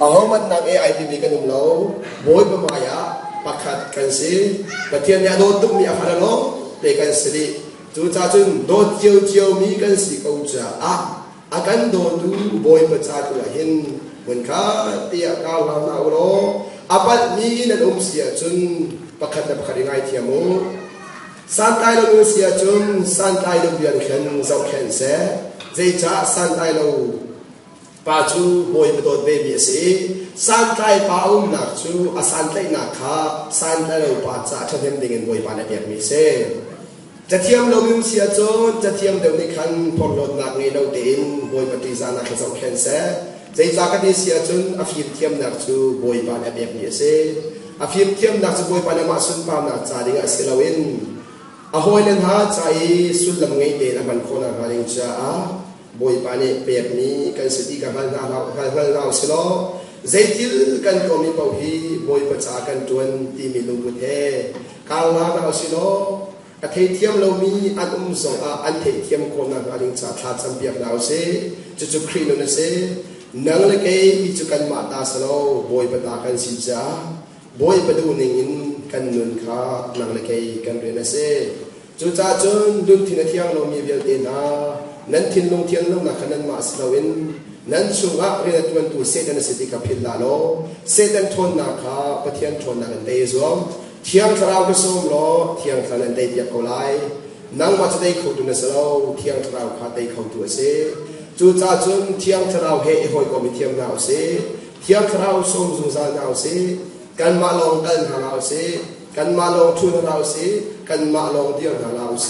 เอามันนักAIที่มีกันนุ่มเราโวยประมาณปักขัดกันสิประเทศเนี่ยโดนตุกมีอาคารโลเตกันสิจู่จ้าจึงโดนเจียวมีกันสิกูจะอาการโดนดูโวยประชาตัวเห็นเหมือนข้าเตี้ยก้าวเราเอาโลอาบัดนี้นั่นเสียจนปักขัดแต่ปักขัดยังไงเทียมูสันไตเราเสียจนสันไตเราเบียนขันเจ้าขันเสใจจ้าสันไตเราป้าจูบอยมาโดนเบบีสิสันไตป้าหนักจูสันไตหนักข้าสันไตเราป้าจ้าฉันเห็นดิ่งบอยป้าในเบียมีเสจะเทียมเรามีเสียจนจะเทียมเดี๋ยวนี้ขันพอรถหนักนี่เราเดินบอยปฏิญาณขันเจ้าขันเสใจจ้ากันดีเสียจนอาฟิมเทียมหนักจูบอยป้าในเบียมีเสอาฟิมเทียมหนักจูบอยป้าในมาสุนป้าหนักจ้าดิ่งสิลาวินอาหอยเลนหาใจสุดลำไงเดินมันคนอะไรดิ่งจ้าบอยปานเปียกนี้กันสติกันเราสิโลใจทิลกันก็มีเป้าฮีบอยประชากันจวนที่มีลุงพุทธการลาเราสิโลอัฐิเทียมเรามีอันส่งอันเทียมคนอะไรดิ่งจ้าทัดสัมเปียกเราเสจุครีนุนเสนังเล็กอีจุกันมาตาสโลบอยประตากันสิจ้าบอยประดูนิ่งกันนุนข้านังเล็กกันเรียนเสจุจ้าจนดุนทินเทียงเรามีเบียดเดนานั้นทิ้งลงเทียงลงนักนั้นมาสลาวินนั้นช่วงเรื่องตัวตัวเซตันสติกับพิลลาโลเซตันทนนักข้าปะเทียนทนนักเตยซวมเทียงคราวก็ส่งโลเทียงคราวนั้นเตยเปียกเอาไลนังว่าจะได้เข้าตัวนั้นสลาวเทียงคราวข้าเตยเข้าตัวเสจู่จ้าจนเทียงคราวเฮยหอยก็มีเทียงนาวเสเทียงคราวส่งจุนซานาวเสกันมาลองกันหาเราเสกันมาลองทุนเราเสกันมาลองเดียวหาเราเส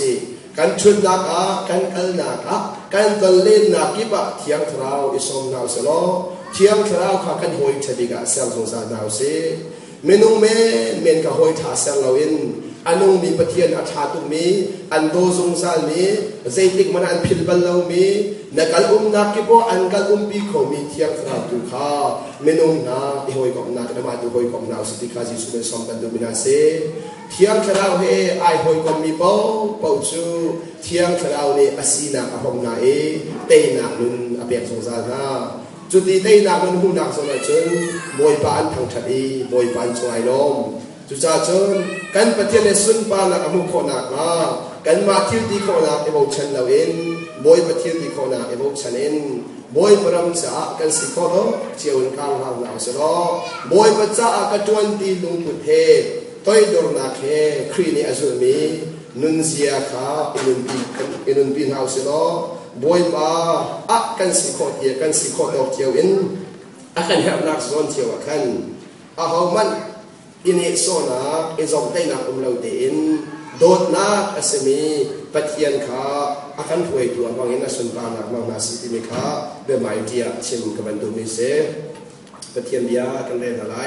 กันชุดนักกันเอลนักกันตะเล่นนักกิบะเทียงคราวอิสมนาวเสลอเทียงคราวข้ากันหอยชดิกะเซลสงสารนาวเสเมนุเมนกับหอยท่าเซลลาวินอันนุ่งมีปะเทียนอาชาตุมีอันโดสงสารมีใจติกมันอันพิลบัลลามีนักกัลนักกิบะอันกัลปีเขามีเทียงคราวตุข้าเมนุนาอีหอยกับนักนมาตุหอยกับนาวสติกาจิสุเมสอมกันดูมินาเสเทียงคราวเฮไอหอยกับมีเป้าจูเทียงคราวนี้อาศีนักอารมณ์นาเตยนักนุนอเปียกสงสารนาจุดที่เตยนักนุนหูนักสมัยจนบอยปานทางทัดบอยปานช่วยลมจุดจ้าจนกันประเทศในสุนปานักอมุขนักมากันมาที่ที่ขนักเอโบชันเราเองบอยประเทศที่ขนักเอโบชันเองบอยปรำจ้ากันสิโคโรเจียวกลางหางเราสโลบอยประจ้ากันจวนที่ลุงพุทธตัวดอร์นักเฮครีนีอาจุมีนุนเซียข้าอินุนปีนเฮาสิโลบอยป้ากันสิโคเทียกันสิโคดอกเจียวอินกันเฮนักโซนเจียวกันเขามันอินิโซนาอิจอมได้นักเราเดินโดดนักอาศัยปฏิญาณข้ากันถวยตัวบางอย่างนั้นสุนทรนักมังนาสิติมิข้าเดินมาอยู่ที่เช่นกับบันทุมิเสปฏิญาณเดียกันได้อะไร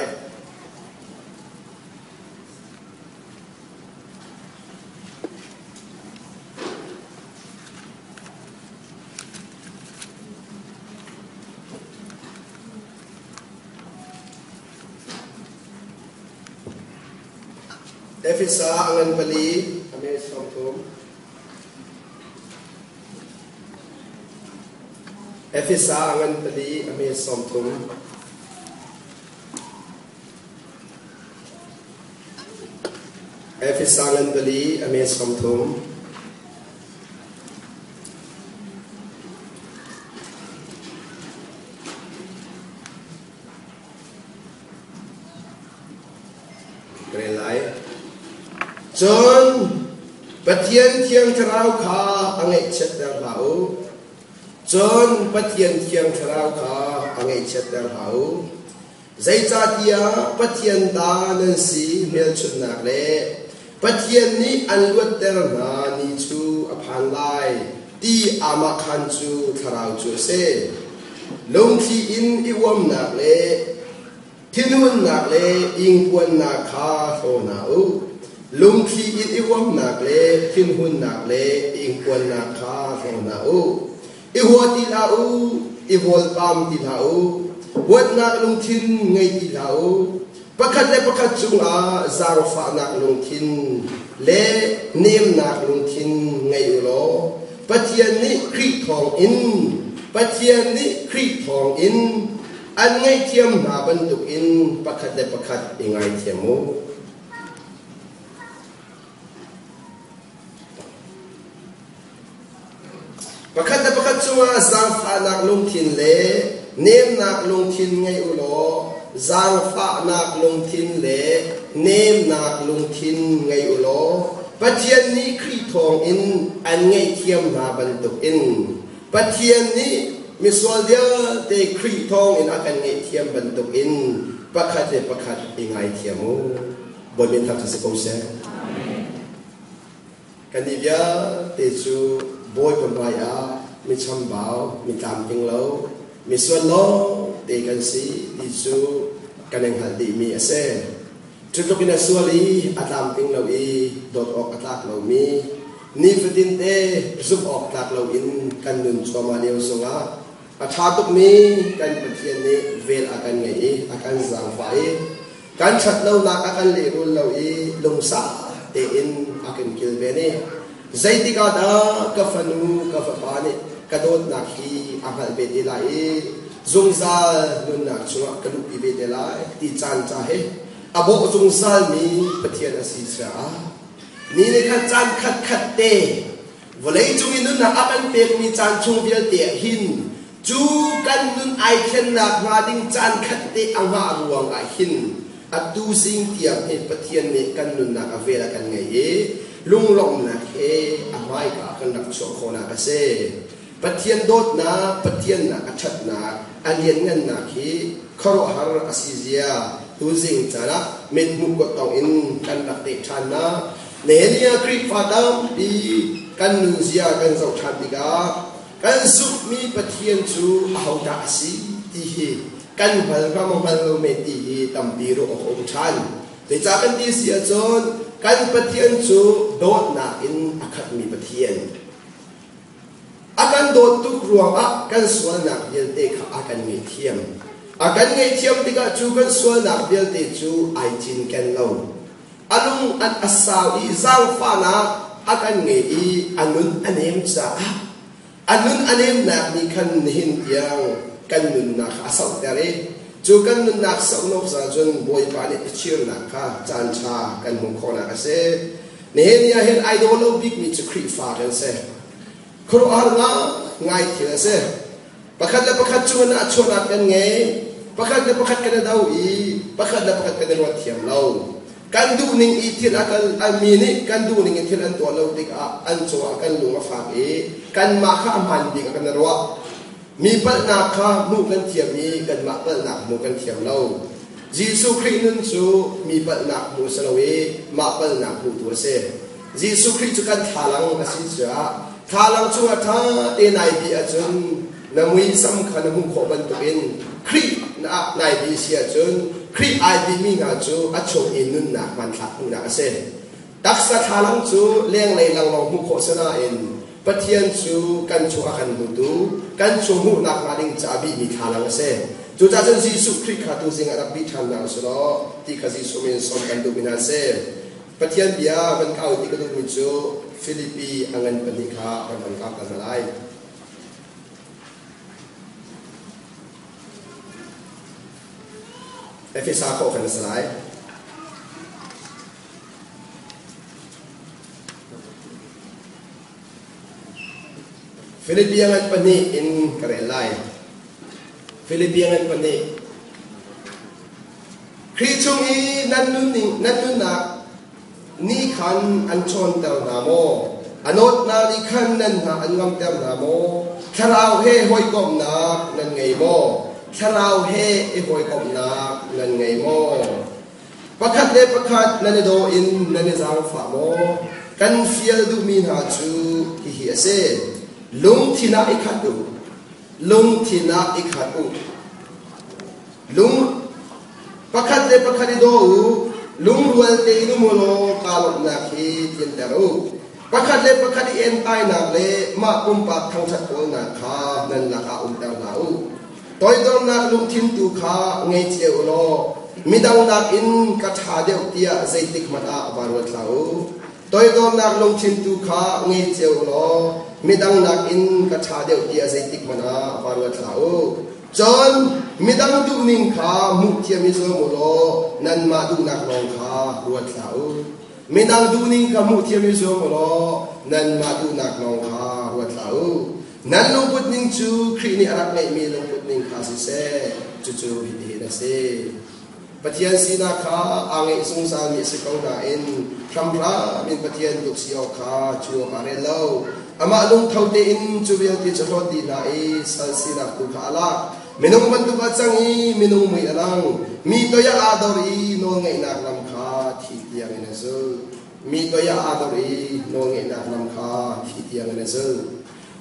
เอฟิซาอังนบลีอเมสอมทุมเอฟิซาอังนบลีอเมสอมทุมเอฟิซาอังนบลีอเมสอมทุมเกรไลจนปฏิญาณเทียงคราวข้าอังเอเชตเดอร์เหาจนปฏิญาณเทียงคราวข้าอังเอเชตเดอร์เหาใจจัดยาปฏิญาณตานันสีเมลชุนนักเล่ปฏิญาณนี้อันล้วนเตอร์นานิจูอภันไลที่อามาคันจูคราวจูเซลงที่อินอิวมนักเล่ที่นู่นนักเล่อิงปวนนักข้าโซนาอูลุงที่อินอิวมนักเล่ที่นู่นนักเล่อิงปวนนักข้าโซนาอูอิหัวติลาอูอิหัวปามติลาอูวัดนักลุงทินไงติลาอูประคัดและประคัดจุงอาซาร์ฟานักลุงทินเล่เนมนักลุงทินไงอุโลปฏิญาณนี้ครีทองอินปฏิญาณนี้ครีทองอิน อันไงเทียมนาบรรทุกอินประคัดได้ประคัดยังไงเทียมมูประคัดได้ประคัดชัวจางฟ้านักลงทินเล่เนมนักลงทินไงอุโลจางฟ้านักลงทินเล่เนมนักลงทินไงอุโลปัจเจียนนี้ครีทองอินอันไงเทียมนาบรรทุกอินปัจเจียนนี้มิสวลเดียเตครีทองอินอาการไงเทียมบรรทุกอินประคัดเดประคัดยังไงเทียมูบนเป็นทักษิณกงเสกันดียาเตจูบอยเป็นไรอ่ะมีชมบ่าวมีตามจิงเรามีส่วนล้อเตกันสีดิจูกันยังหัดดีมีเสจุดลกินส่วนลีอาตามจิงเราอีโดดออกอาตากเรามีนี่ฟดินเตซุบออกตากเราอินกันนุนสมาเดียวสงะอาชาตุกนี้กันปฏิญาณนี้เวลอาการไงอาการสังไฟการชัดเราหนักอาการเลี้ยรุ่นเราลงสาเตอินอาการกิลเวนี่ใจที่กาดากาฟนูกาฟปานี่กระโดดนักฮีอาการเบติลายจงซาลุนนักชัวกระดูกอีเบติลายที่จานจ่าเฮอโบจงซามีปฏิญาณสิษานี่เลยขัดจานขัดเตวันเลยจงอินุนนักอาการเปกมีจานชงเบียเตะหินจูกันนุนไอเคนนักมาดิ้งจานขัดเตอังหารวงไอหินอัดดูสิ่งเตียงเหตุปฏิญาณกันนุนนักเวลากันไงลุงลงนักอันไม่กันนักโชคนักเสปฏิญาณโดดนักปฏิญาณนักชัดนักอันเลียนเงินนักคารหารอสิเซียดูสิ่งจาระเม็ดมุกก็ต้องอินกันนักเตชันนะเนียคริกฟาดามปีกันนุนเซียกันเจ้าชันติกากันสุมีปฏิญาณจูเอาดาสีที่กันพัลกามพัลโลเมตีตัมปีโรองชันแต่จากกันที่เสียจนกันปฏิญาณจูโดดนักอินอาคัดมีปฏิญาณอาการโดดทุกรวงกันส่วนนักเดียลเตะอาการเงียเทียมอาการเงียเทียมที่ก็จูกันส่วนนักเดียลเตะจูไอจินกันเราอารมณ์อันอาสาวอีสร้างฟ้านะอาการเงียอันนุนอันเอ็มจ้าอันนุนอันเอ็มนักมีคันหินยังกันนุนนักอาสาวแต่เร่จูกันนุนนักสาวนกสาวจนบวยปานิเชื่อนักข้าจานชากันหุ่นคอนักเสเนี่ยเห็นไอดอลบิ๊กมีจุครีฟ้ากันเสครูอาร์ง่ายที่ละเสประคัดและประคัดชวนนัดกันไงประคัดและประคัดกันดาวอีประคัดและประคัดกันวัดเทียมเรากันดูนิ่งอีที่ละกันอามีนี่กันดูนิ่งที่ละตัวเราดิกอันชัวกันลุงมาฝากกันมาข้ามหันดิกกันรัวมีปัญหาข้ามูกันเทียมมีกันมาปัญหามูกันเทียมเรายิสุคริสต์นั้นจูมีปัญหามูสลาวีมาปัญหาผู้ตัวเสยิสุคริสต์กันทาลังอาศิษย์ทาลังชัวท่าเอนายบีอาจนนมุยสำคัญมุขบันตุเป็นครีนายบีเสียจนครีไอบีมีงาจูอัจฉรินุนนักมันทักมุนักเสดักษะทาลังจูเลี้ยงเลยลังลองมุขสนาเอ็นปฏิญาณจูกันชัวกันมุดูกันชัวมุนักมาดิงจาบีมีทาลังเสจูจ่าจนยิสุคริสต์ขาตุสิงห์รับบิทันนังสโลที่ข้าศึกสุเมนสมกันดูมินาเสปฏิญาณเบียมันเข้าที่กระดูกมิจูฟิลิปปีอังกันปนิคาเป็นคนกับกันอะไรเอฟเอสอาโคกันสลายฟิลิปปีอังกันปนิอินกระเรลัยฟิลิปปีอังกันปนิคริสต์มีนันนุนักนี่ขันอันชนเตลนาโมอันอดนาดิขันนั่นหาอันงามเตลนาโมคาราวเฮหอยกอมนักนั่นไงโมคาราวเฮหอยกอมนักนั่นไงโมประคัดเลประคัดนั่นโดอินนั่นจางฟ้าโมกันเฟียดูมีนาจูที่เฮียเซลุงทินาอิขัดดูลุงทินาอิขัดดูลุงประคัดเลประคัดดูลุงรวยเตยนุ่มโลกาลนักฮีเทียนเตรูประคัดเลประคัดเอ็นไตนักเลมาอุมปักทั้งชัดโอนักขานั่นนักอุมเตานาอูตัวตนนักลุงทิมตุขาไงเจียวโลมิดังนักอินกัจฉาเดียวเตียใจติกมันอาบารวดลาวตัวตนนักลุงทิมตุขาไงเจียวโลมิดังนักอินกัจฉาเดียวเตียใจติกมันอาบารวดลาวจ จนมีดังดูนิ่งขามุกเทียมิโซโมโลนันมาดูนักลองขารวดเสามีดังดูนิ่งขามุกเทียมิโซโมโลนันมาดูนักลองขารวดเสานันลงพุทนิ่งจูครีนี่อารักไม่มีลงพุทนิ่งขาสิเซจูฮิตนะเซปฏิญาณสีนาคาอ่างสงสารมีสิกองนาอินคำพระมีปฏิญาณดุกสิโอคาจูโอคาเรลโลอามาลุงเท่าเดินจูเบียนที่จะรอดีนาอิสันสีนาคุขาลักมินุงมันตุกัจังอีมินุงมุยอลังมีตัวยาอาดอรีโนงเงนักลำคาที่เตียงเนซูมีตัวยาอาดอรีโนงเงนักลำคาที่เตียงเนซู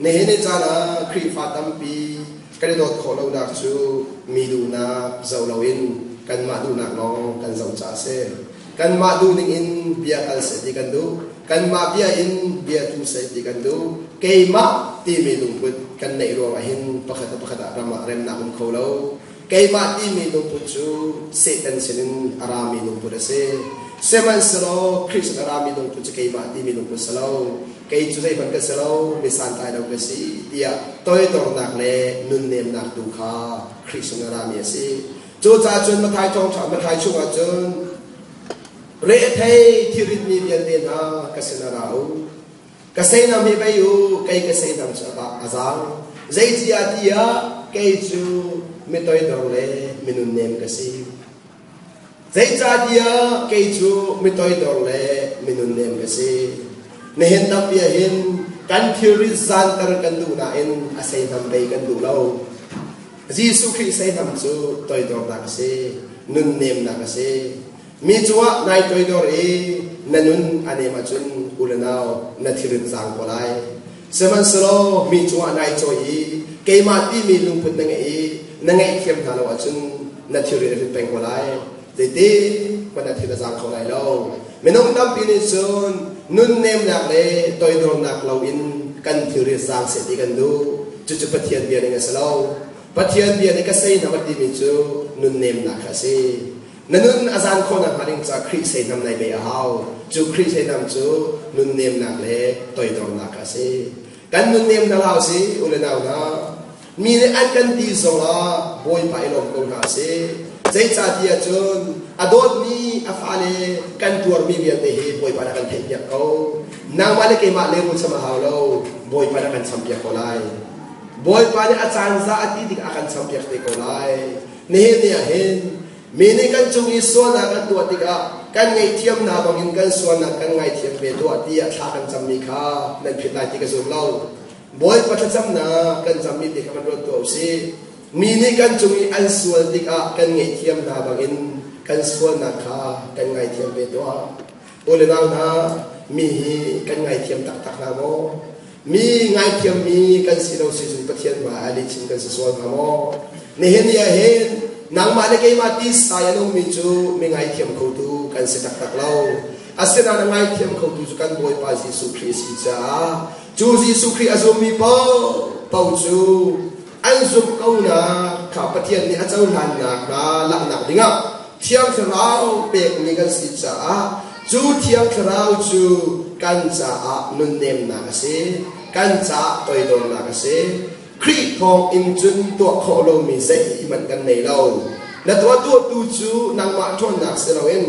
เนเนจานาครีฟาตัมปีกระโดดขอเราดักจูมีดูนาเจ้าเราอินกันมาดูนักน้องกันเจ้าจ่าเซกันมาดูนิ่งอินเบียกันเสติกันดูกันมาเบียอินเบียตูเสติกันดูเกย์มาตีมีลุงพุดกันในรวมหินปะขัดรำมาเรมนักมันโคโลเกย์มาตีมีลุงพุดจูเสตันเซนินอารามีลุงพุดเซเซมันสโลคริสต์อารามีลุงพุดเกย์มาตีมีลุงพุดสโลเกย์จุดใจพันกันสโลมิสันตายเราก็สิเดียตัวตัวนักเล่นุนเนมนักดูขาคริสต์อารามีสิจูจ่าจนมาทายทองฉามาทายช่วงจนเรทให้ที่ริดมีเบียนเดน่ากษณะเรากษณะมีไปอยู่ใครกษณะจะบาอาจารย์ใจจีอาทิยาใครจูไม่ต่อยดองเลยมินุนเนมกษใจจีอาทิยาใครจูไม่ต่อยดองเลยมินุนเนมกษเนเห็นตับเบียเห็นกันที่ริดซันตระกันดูน่าเอ็นอาศัยทำไปกันดูเราจีสุขีใส่ทำจูต่อยดองนักเสนุนเนมนักเสมีจัวในตัวดอรีนันุนอันนี้มาจุนอุลนาวนัทธิริสังโกไลเสมันสโลมีจัวในตัวอีเกมาที่มีลุงพุทธนังอีนังไอเทียมทานว่าจุนนัทธิริริเป็นโกไลเด็ดๆวันนัทธิริสังโกไลเราไม่น้องดำปีนิจุนนุนเนมนักเลตัวดอนักเราอินกันธิริสังเสติกันดูจุดปฏิญาณเบียร์ในสโลปฏิญาณเบียร์ในกษัตริย์นับดีมิจูนุนเนมนักเสนั่นนุ่นอาจารย์คนนั้นหมายถึงจะคริสเซนำในเบียร์เฮาจูคริสเซนำจูนุ่นเนียมนักเล่ต่อยตรงนักเสีกันนุ่นเนียมนักเฮาสิอุลนาวนะมีในอันกันดีส่งละบอยไปลงกงหาสิใจจ่าที่จนอดอดมีอาฟาเลกันตัวมีเบียร์เตะบอยไปนักกันเทียบเขานางมาเลกิมาเลรุสมาฮาวเราบอยไปนักกันสัมเปียกเขาไล่บอยไปในอาจารย์ซาติดิกอากันสัมเปียกเตะเขาไล่เนี่ยเห็นมีในกันจงอิสวนากันตัวติกากันไงเทียมนาบางอินกันส่วนนักกันไงเทียมเบตัวที่ชากันจำมีค่าในผิดลายที่กระสุนเราบ่อยปัจจัยนากันจำมีติกามันรวดตัวสิมีในกันจงอิอันส่วนติกากันไงเทียมนาบางอินกันส่วนนักค่ากันไงเทียมเบตัวโอเลนานามีกันไงเทียมตักนาโมมีไงเทียมมีกันสิเราสิจุปเทียนมาอลิชินกันส่วนนาโมในเห็นเนี่ยเห็นนางมาเลกมาติสายลงมิจูมีไงเทียมเขาดูกันสิตักเราอาศัยนางไงเทียมเขาดูกันบอยปาจิสุคริสิจ้าจูจิสุคริอาซุมีเป้าจูอันซุมเขาหนาข้าพเจ้าเนี่ยเจ้าหลานนักนะหลักหนักดิ่งเทียมเราเปกมีกันสิจ้าจูเทียมเราจูกันจ้านุนเนมนักเสกันจ้าตัวดงนักเสครีทองอินจุนตัวโคโลมีเซมันกันในเราและตัวตูจูนางมาทนนักเสเราเอง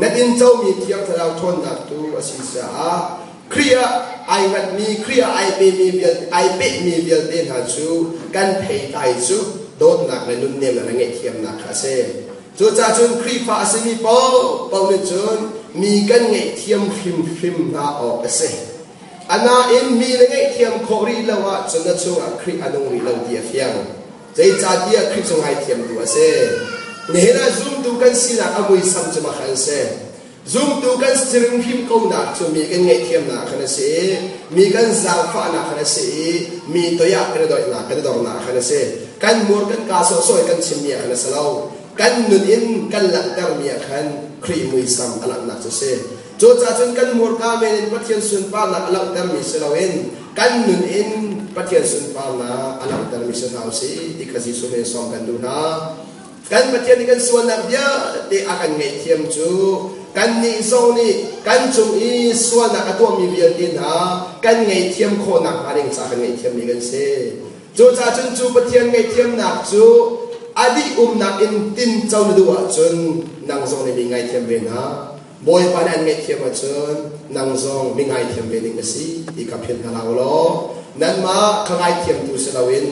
นัดอินเจ้ามีเทียงเราทนนักตัวอสิสาเครียไอมันมีเครียไอเปมีเบียไอเปมีเบียเดินหาจูกันเพย์ไตจูโดนนักในนุ่นเนียมในเงี้ยเทียมนักเสจูจ่าจุนครีฟ้าสิมีเป้าในจุนมีกันเงี้ยเทียมฟิมนาออกเสอันนั้นเอ็นมีเลยเทียมโครีเลวะจนนั่นช่วงคริอันนู้นเราเดียเฟียงใจจ่าเดียคริจงไอเทียมตัวเซ่เนี่ยนะซูมดูกันสินะอมุยสัมจะมาขันเซ่ซูมดูกันสิริมพิมพ์กูนักจะมีกันเงี้ยเทียมนักขันเซ่มีกันซาฟ้านักขันเซ่มีตัวยักษ์กันดอยนักกันดองนักขันเซ่กันมัวกันกาโซโซกันชิมเมียขันเซ่เรากันนุนอินกันหลังเตอร์เมียขันครีมุยสัมอลังนักเซ่จูจ่าจนกันมัวกาเมนปัจเจียนสุนปานะอลังเตอร์มิเซลาเวนกันนุนอินปัจเจียนสุนปานะอลังเตอร์มิเซลาสีที่กสิสุเมสองกันดูนะกันปัจเจียนกันส่วนนักเดียที่อาการเงียเทียมจูกันนี่โซนี่กันจงอีส่วนนักตัวมีเบียดินฮะกันเงียเทียมโคนักอะไรสักเงียเทียมมีกันเซ่จ chú cha chun chú bất thiên ngày thiêm nạc chú adi nạc in tin châu nụ ạ chun nang zong này bị ngày thiêm về na bồi pan anh ngày thiêm ạ chun nang zong bị ngày thiêm về ninh si đi cặp hiện hà lao lo nan ma khang ngày thiêm tu sẽ lao in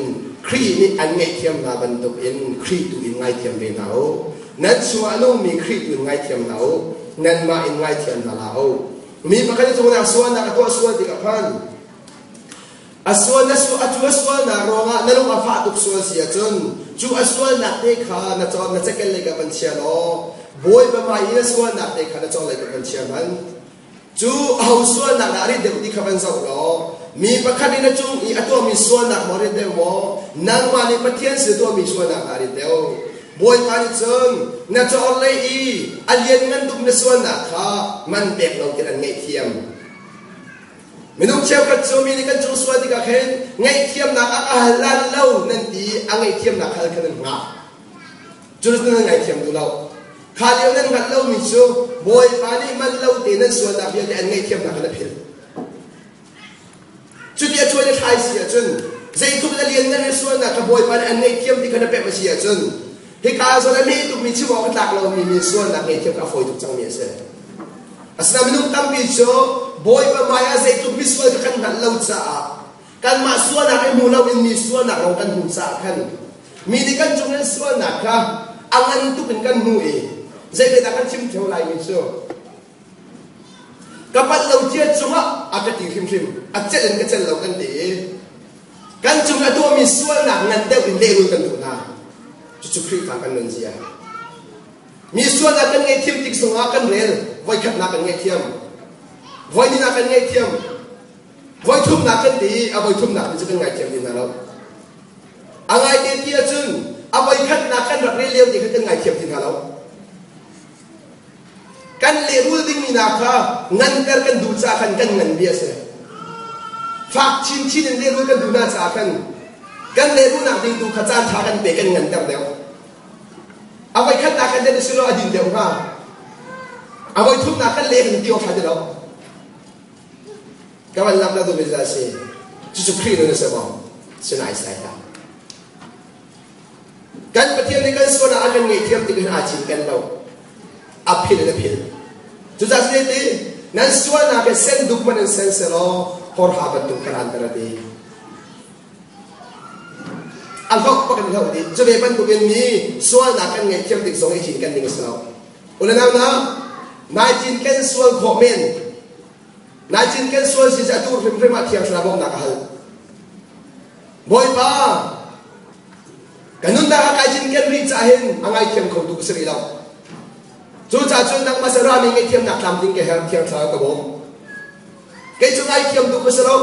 khi ni anh ngày thiêm na ban tục in khi tu in ngày thiêm về nào nan xua anh mi khi tu ngày thiêm nào nan ma in ngày thiêm hà lao mi bắt cái chỗ nào xua na cái xua đi cặp han aswan na su atu aswan na ronga nalung afa tuk suan sia chun chu aswan na te kha na chon na chekel le ga ban sia lo boy ba mai na aswan na te kha na chon le ga ban sia man chu au suan na ri de di kha ban zau lo mi pa kha ni na chu I atu mi suan na mo ri de mo nang ma ni pathian se to mi suan na ri de boy pa ni chun na chon le I alien ngan tuk na suan na kha man bek lo tin an ngai thiam minung cheo kat so mi ni kan chu suan di ka khen ngai thiam na ka lan lo nan ti angai thiam na khal khan nga chu na ngai thiam du lo kha leo nan ngat lo mi chu boy pa ni man lo te nan suan na bia an ngai thiam na khal phil chu dia chu le thai sia chun zai tu la lien nan suan na ka boy pa an ngai thiam di khana pe ma sia chun he ka so la mi tu mi chu mo ka tak lo mi suan na ngai thiam ka foi tu chang mi se asna minung tam bi chu boy ba maya zai tu biswa kan han lo cha kan ma suan na mu lo in mi suan na lo kan hu cha kan mi di kan chung na suan na ka angan tu kan kan hu e zai be ta kan chim theo lai mi so ka pat lo chia chunga a ka ti khim khim a chen ka chen lo kan ti kan chung a to mi suan na ngan de in le ru kan tu na chu khri ka kan nan sia mi suan na kan ngai thim tik sunga kan rel voi khat na kan ngai thiam voi ni na kan ngai thiam voi thum na kan ti a voi thum na kan kan ngai thiam ni na lo angai te tia chun a voi khat na kan rak re leu ti kan ngai thiam ti na lo kan le rul ding ni na kha ngan ter kan du cha kan ngan bia se phak chin chin le rul kan du na cha kan le ru na ding du kha cha tha kan pe kan ngan ter deu a voi khat na kan de su lo adin deu ha a voi thum na kan le kan ti o tha de lo kawan lam la tu bisa se chu khri no se ba se nai sai ta kan pathian ni kan so na akan ngai thiam ti kan a chin kan lo a phil na phil chu ja se ti nan so na ke sen duk man sen se lo hor ha ba tu kan antara ti al hok pa kan lo ti chu be ban tu ben ni so na kan ngai thiam ti so ngai chin kan ning se lo ulan na nai chin kan so kho men nai chin kan suan si ja tu rim rim a thiam sra bom na ka hal boy pa kanun da ka chin kan ri cha hen angai thiam khom tu sri lo chu cha chun nang ma sara mi ngai thiam nak lam ding ke her thiam sa ka bom ke chu ngai thiam tu ko sro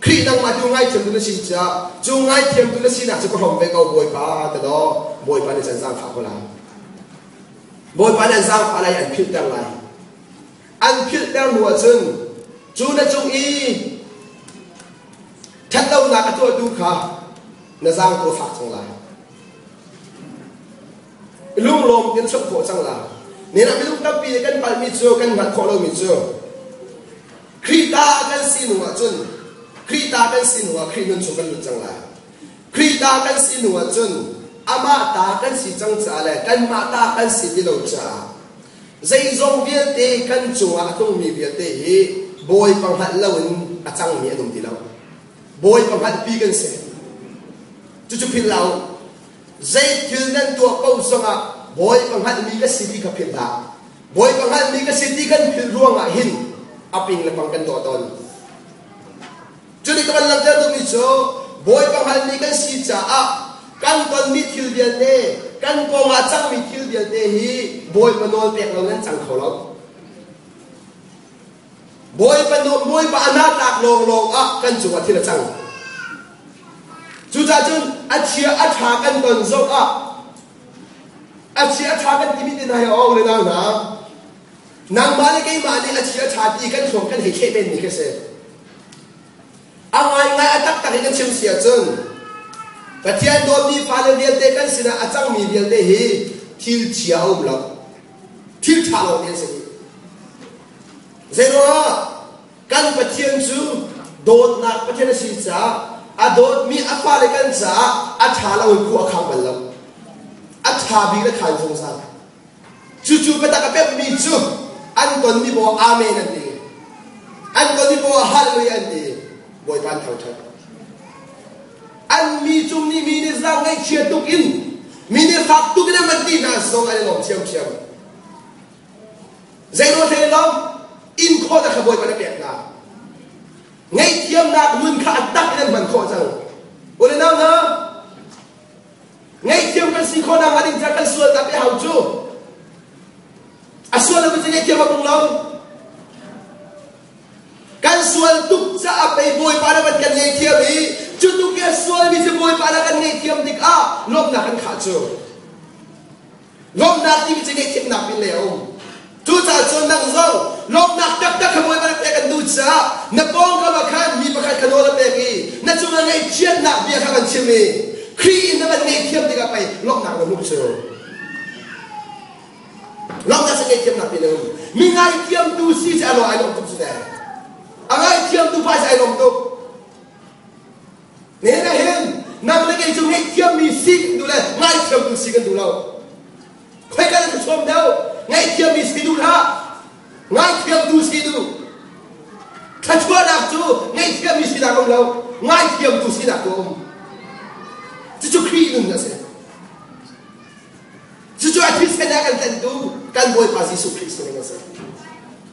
khri nang ma tu ngai thiam tu si cha chu ngai thiam tu si na chu ko hom ve ko boy pa ta do boy pa ni san sang pha ko la boy pa ni sang pha lai an phil tang lai an phil tang nuwa chun chú na chú y thật lâu là cái tôi tu khá na giang tôi phạt trong lại lung lom tiến xuất khổ trong là nên là lúc tập đi cái bài mi chưa cái mặt khó lâu mi chưa khi ta cái xin hòa chân khi ta cái xin hòa khi nên chúng cái luật trong lại khi ta cái xin hòa chân ama ta cái xin trong trả lại cái mà ta cái xin đi đâu trả dây dòng việt tê cái chùa không mi việt tê boy pang hat lawin achang mi adum tilaw boy pang hat pigan se chu phil law zai thil nan tu pau songa boy pang hat mi ka city ka phil da boy pang hat mi ka city kan phil ruanga hin aping la pang kan to ton chu ni kaman lang da mi cho boy pang hat mi kan si cha a kan ton mi thil dia te kan ko nga chang mi thil dia te hi boy manol pek lo nan chang kholo boy pa anak tak long a kan chu athil chang chu cha chun achia atha kan ton zo a chia tha kan ti mi tin hai ong le na nang ma le kai ma ni achia tha ti kan thong kan he khe ben ni ke se angai ngai atak tak kan chim sia chun pathian do mi fa le vial te kan sina achang mi vial te hi thil chia om lo thil tha lo ni se zero kan pathian chu dot nak pathian si cha adot mi apa le kan sa athala un ku akhang balam atha bi le khan song sa chu pe ta ka pe mi chu an ton mi bo amen an ni an ton mi bo hallelujah an ni boy pan thau thak an mi chung ni mi ni zang ngai chia tuk in mi ni fak tuk na ma ti na song an long chiam chiam zai no the long in kho da boy pan pe na ngay thiam na mun kha tak nên man kho chang ole nào na ngay thiam kan si kho na ma ding cha kan sual ta pe hau chu a sual la ngay thiam ma bung long kan sual tuk cha a pe boy pa na ban kan ngay thiam hi chu tu ke sual mi se boy pa na kan ngay thiam dik a lom na kan kha chu lom na ti mi che ngay thiam na pin le om tu cha chon nang zong lom nak tak tak khmoi ba pe kan du cha na pong ka ma khan mi pa khan khano la pe ki na chu na ngai chiat nak bia kha kan chimi khri na ban ngai thiam tika pai lom nak na mu chu lom na se ngai thiam na pe le mi ngai thiam tu si cha lo ai lom tu chu da a ngai thiam tu pa ai lom tu ne na hen nam le ngai chu ngai thiam mi si du la ngai thiam tu si kan du lo khoi ka la chom dau ngay thiam mi si du ha ngay thiam tu si du thật chua đặc chú ngay thiam mi si đặc không lâu ngay thiam tu si đặc không chú chú khi đừng ra xem chú ai thích cái nào cần tận tu cần bồi bà Giêsu Christ này nghe xem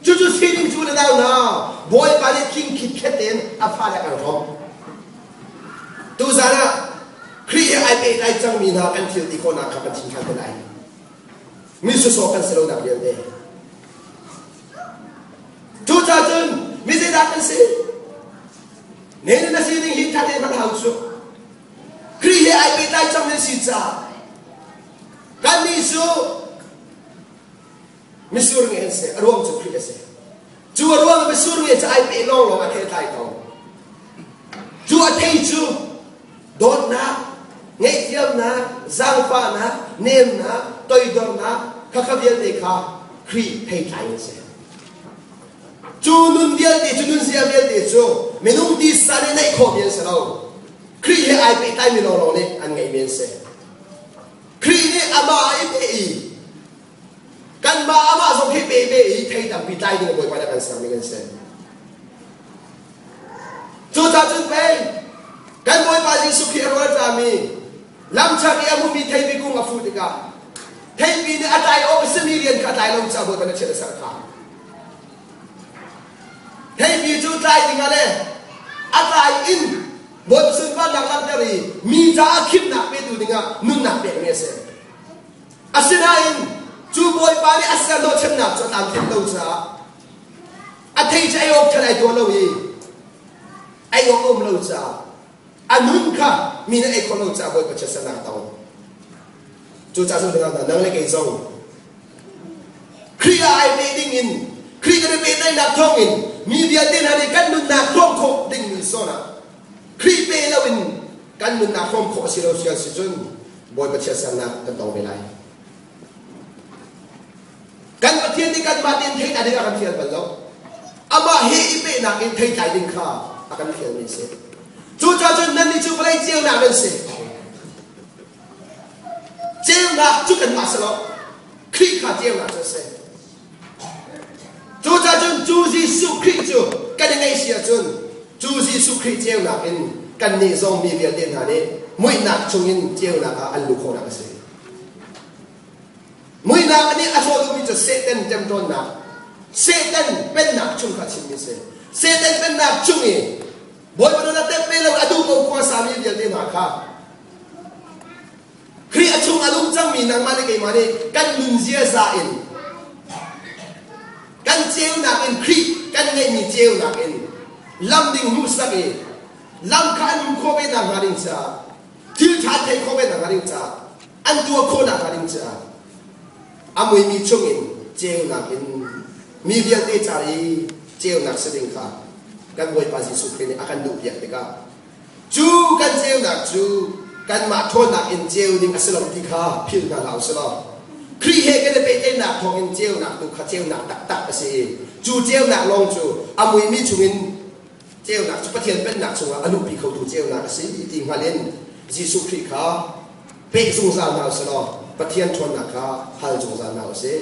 chú si đừng chú là đâu nào bồi bà đi kinh khít khét đến áp phá lại càng không tu ra na khi ai bị ai chẳng mi nào cần thiêu đi con nào khắp anh chính khăn cái này mi su so kan selo dak yelde tu cha chun mi se dak kan se ne na si ding hin tha de ban hau su kri he ai pe tai cham ne si cha kan ni su mi sur nge se arwam chu kri se chu arwam mi sur nge cha ai pe long lo ma the tai to chu a thei chu dot na ngay thiam na giang pha na nem na tôi đor na khắc khắc viên để khá khi thay thay sẽ chú nun viên để chú nun xiêm viên để chú mình không đi xa đến này khó viên sẽ đâu khi hệ ai bị tay mình lo này anh ngày viên sẽ khi này ama ai bị căn mà ama giống khi bị thay đầm bị tay thì người quay lại căn sáng mình sẽ chú ta chân về căn bồi ba Giêsu khi ở ra mình làm cha cái em bị thay vì cũng ngập phụt cả thay vì này tại ông sinh viên cả tại ông cha bồi bên trên sân khấu thay vì chú trai thì nghe này tại in bồi sinh văn làm cái gì mi cha khiếp nạp về tụi đi nghe nun nạp về nghe xem xin in chú bồi ba này xin nó chấm nạp cho tạm thêm lâu cha thay cho ai ông thay lạiตัวlâu gì ai ông ôm lâu cha nun cả mi này ai còn lâu cha bồi bên trên sân khấu chú cha chúng ta nâng lên cái dòng khi ai bị đinh in khi cái bị đinh nạp thông in mi việt tên này căn nun nạp thông khổ đinh mi so na khi bị lâu in căn nun nạp thông khổ xí lâu xí chun bồi bạch chân sang nạp căn tàu về lại căn bạch thiên đi căn ba tiên thấy tại đây là căn thiên bẩn lâu ama hi bị nạp in thấy tại đinh kha căn thiên mình sẽ chú cha chúng nên đi chú phải chiêu nạp mình sẽ chiêu nạp chú cần mà sao khi khả chiêu nạp cho xem chú cha chun chú Giêsu Christ chú cái này xia chun chú Giêsu Christ chiêu nạp in cái này dòng mi việt tên hà đấy mỗi nạp chung in chiêu nạp anh lục khổ nạp xem mỗi nạp anh ấy cho tôi cho Satan chăm tròn nạp Satan bên nạp chung khả chim xem Satan bên nạp chung ý bởi vì nó tép bên lâu adu một quan sát mi việt tên hà khá khi ở chung alung chẳng mình năng mani cái mani căn nun zia ra in căn chiêu nạp in khi căn nghe mình chiêu nạp in lâm đình hú sắc in lâm khăn khô bên nàng hà đình cha thiếu chát thấy khô bên nàng hà đình cha ăn tua khô nàng hà đình cha amui mi chung in chiêu nạp in mi việt tê cha đi chiêu nạp sẽ đình khá căn bồi ba Giêsu Christ akan đủ việc đấy cả chú căn chiêu nạp chú căn mà thôn nạp in chiêu đình asalom ti kha phil na lao salom khi hệ cái này bị nạp thong in chiêu nạp tu khá chiêu nạp tắc tắc cái gì chú chiêu nạp long chú amui mi chung in เจ้าหนักจุดประเทียนเป็นหนักส่งอนุปีเขาดูเจ้าหนักสิทีมาเล่นยิสุคริขาเป๊กสงสารเราสนอประเทียนชนหนักขาฮัลสงสารเราเสีย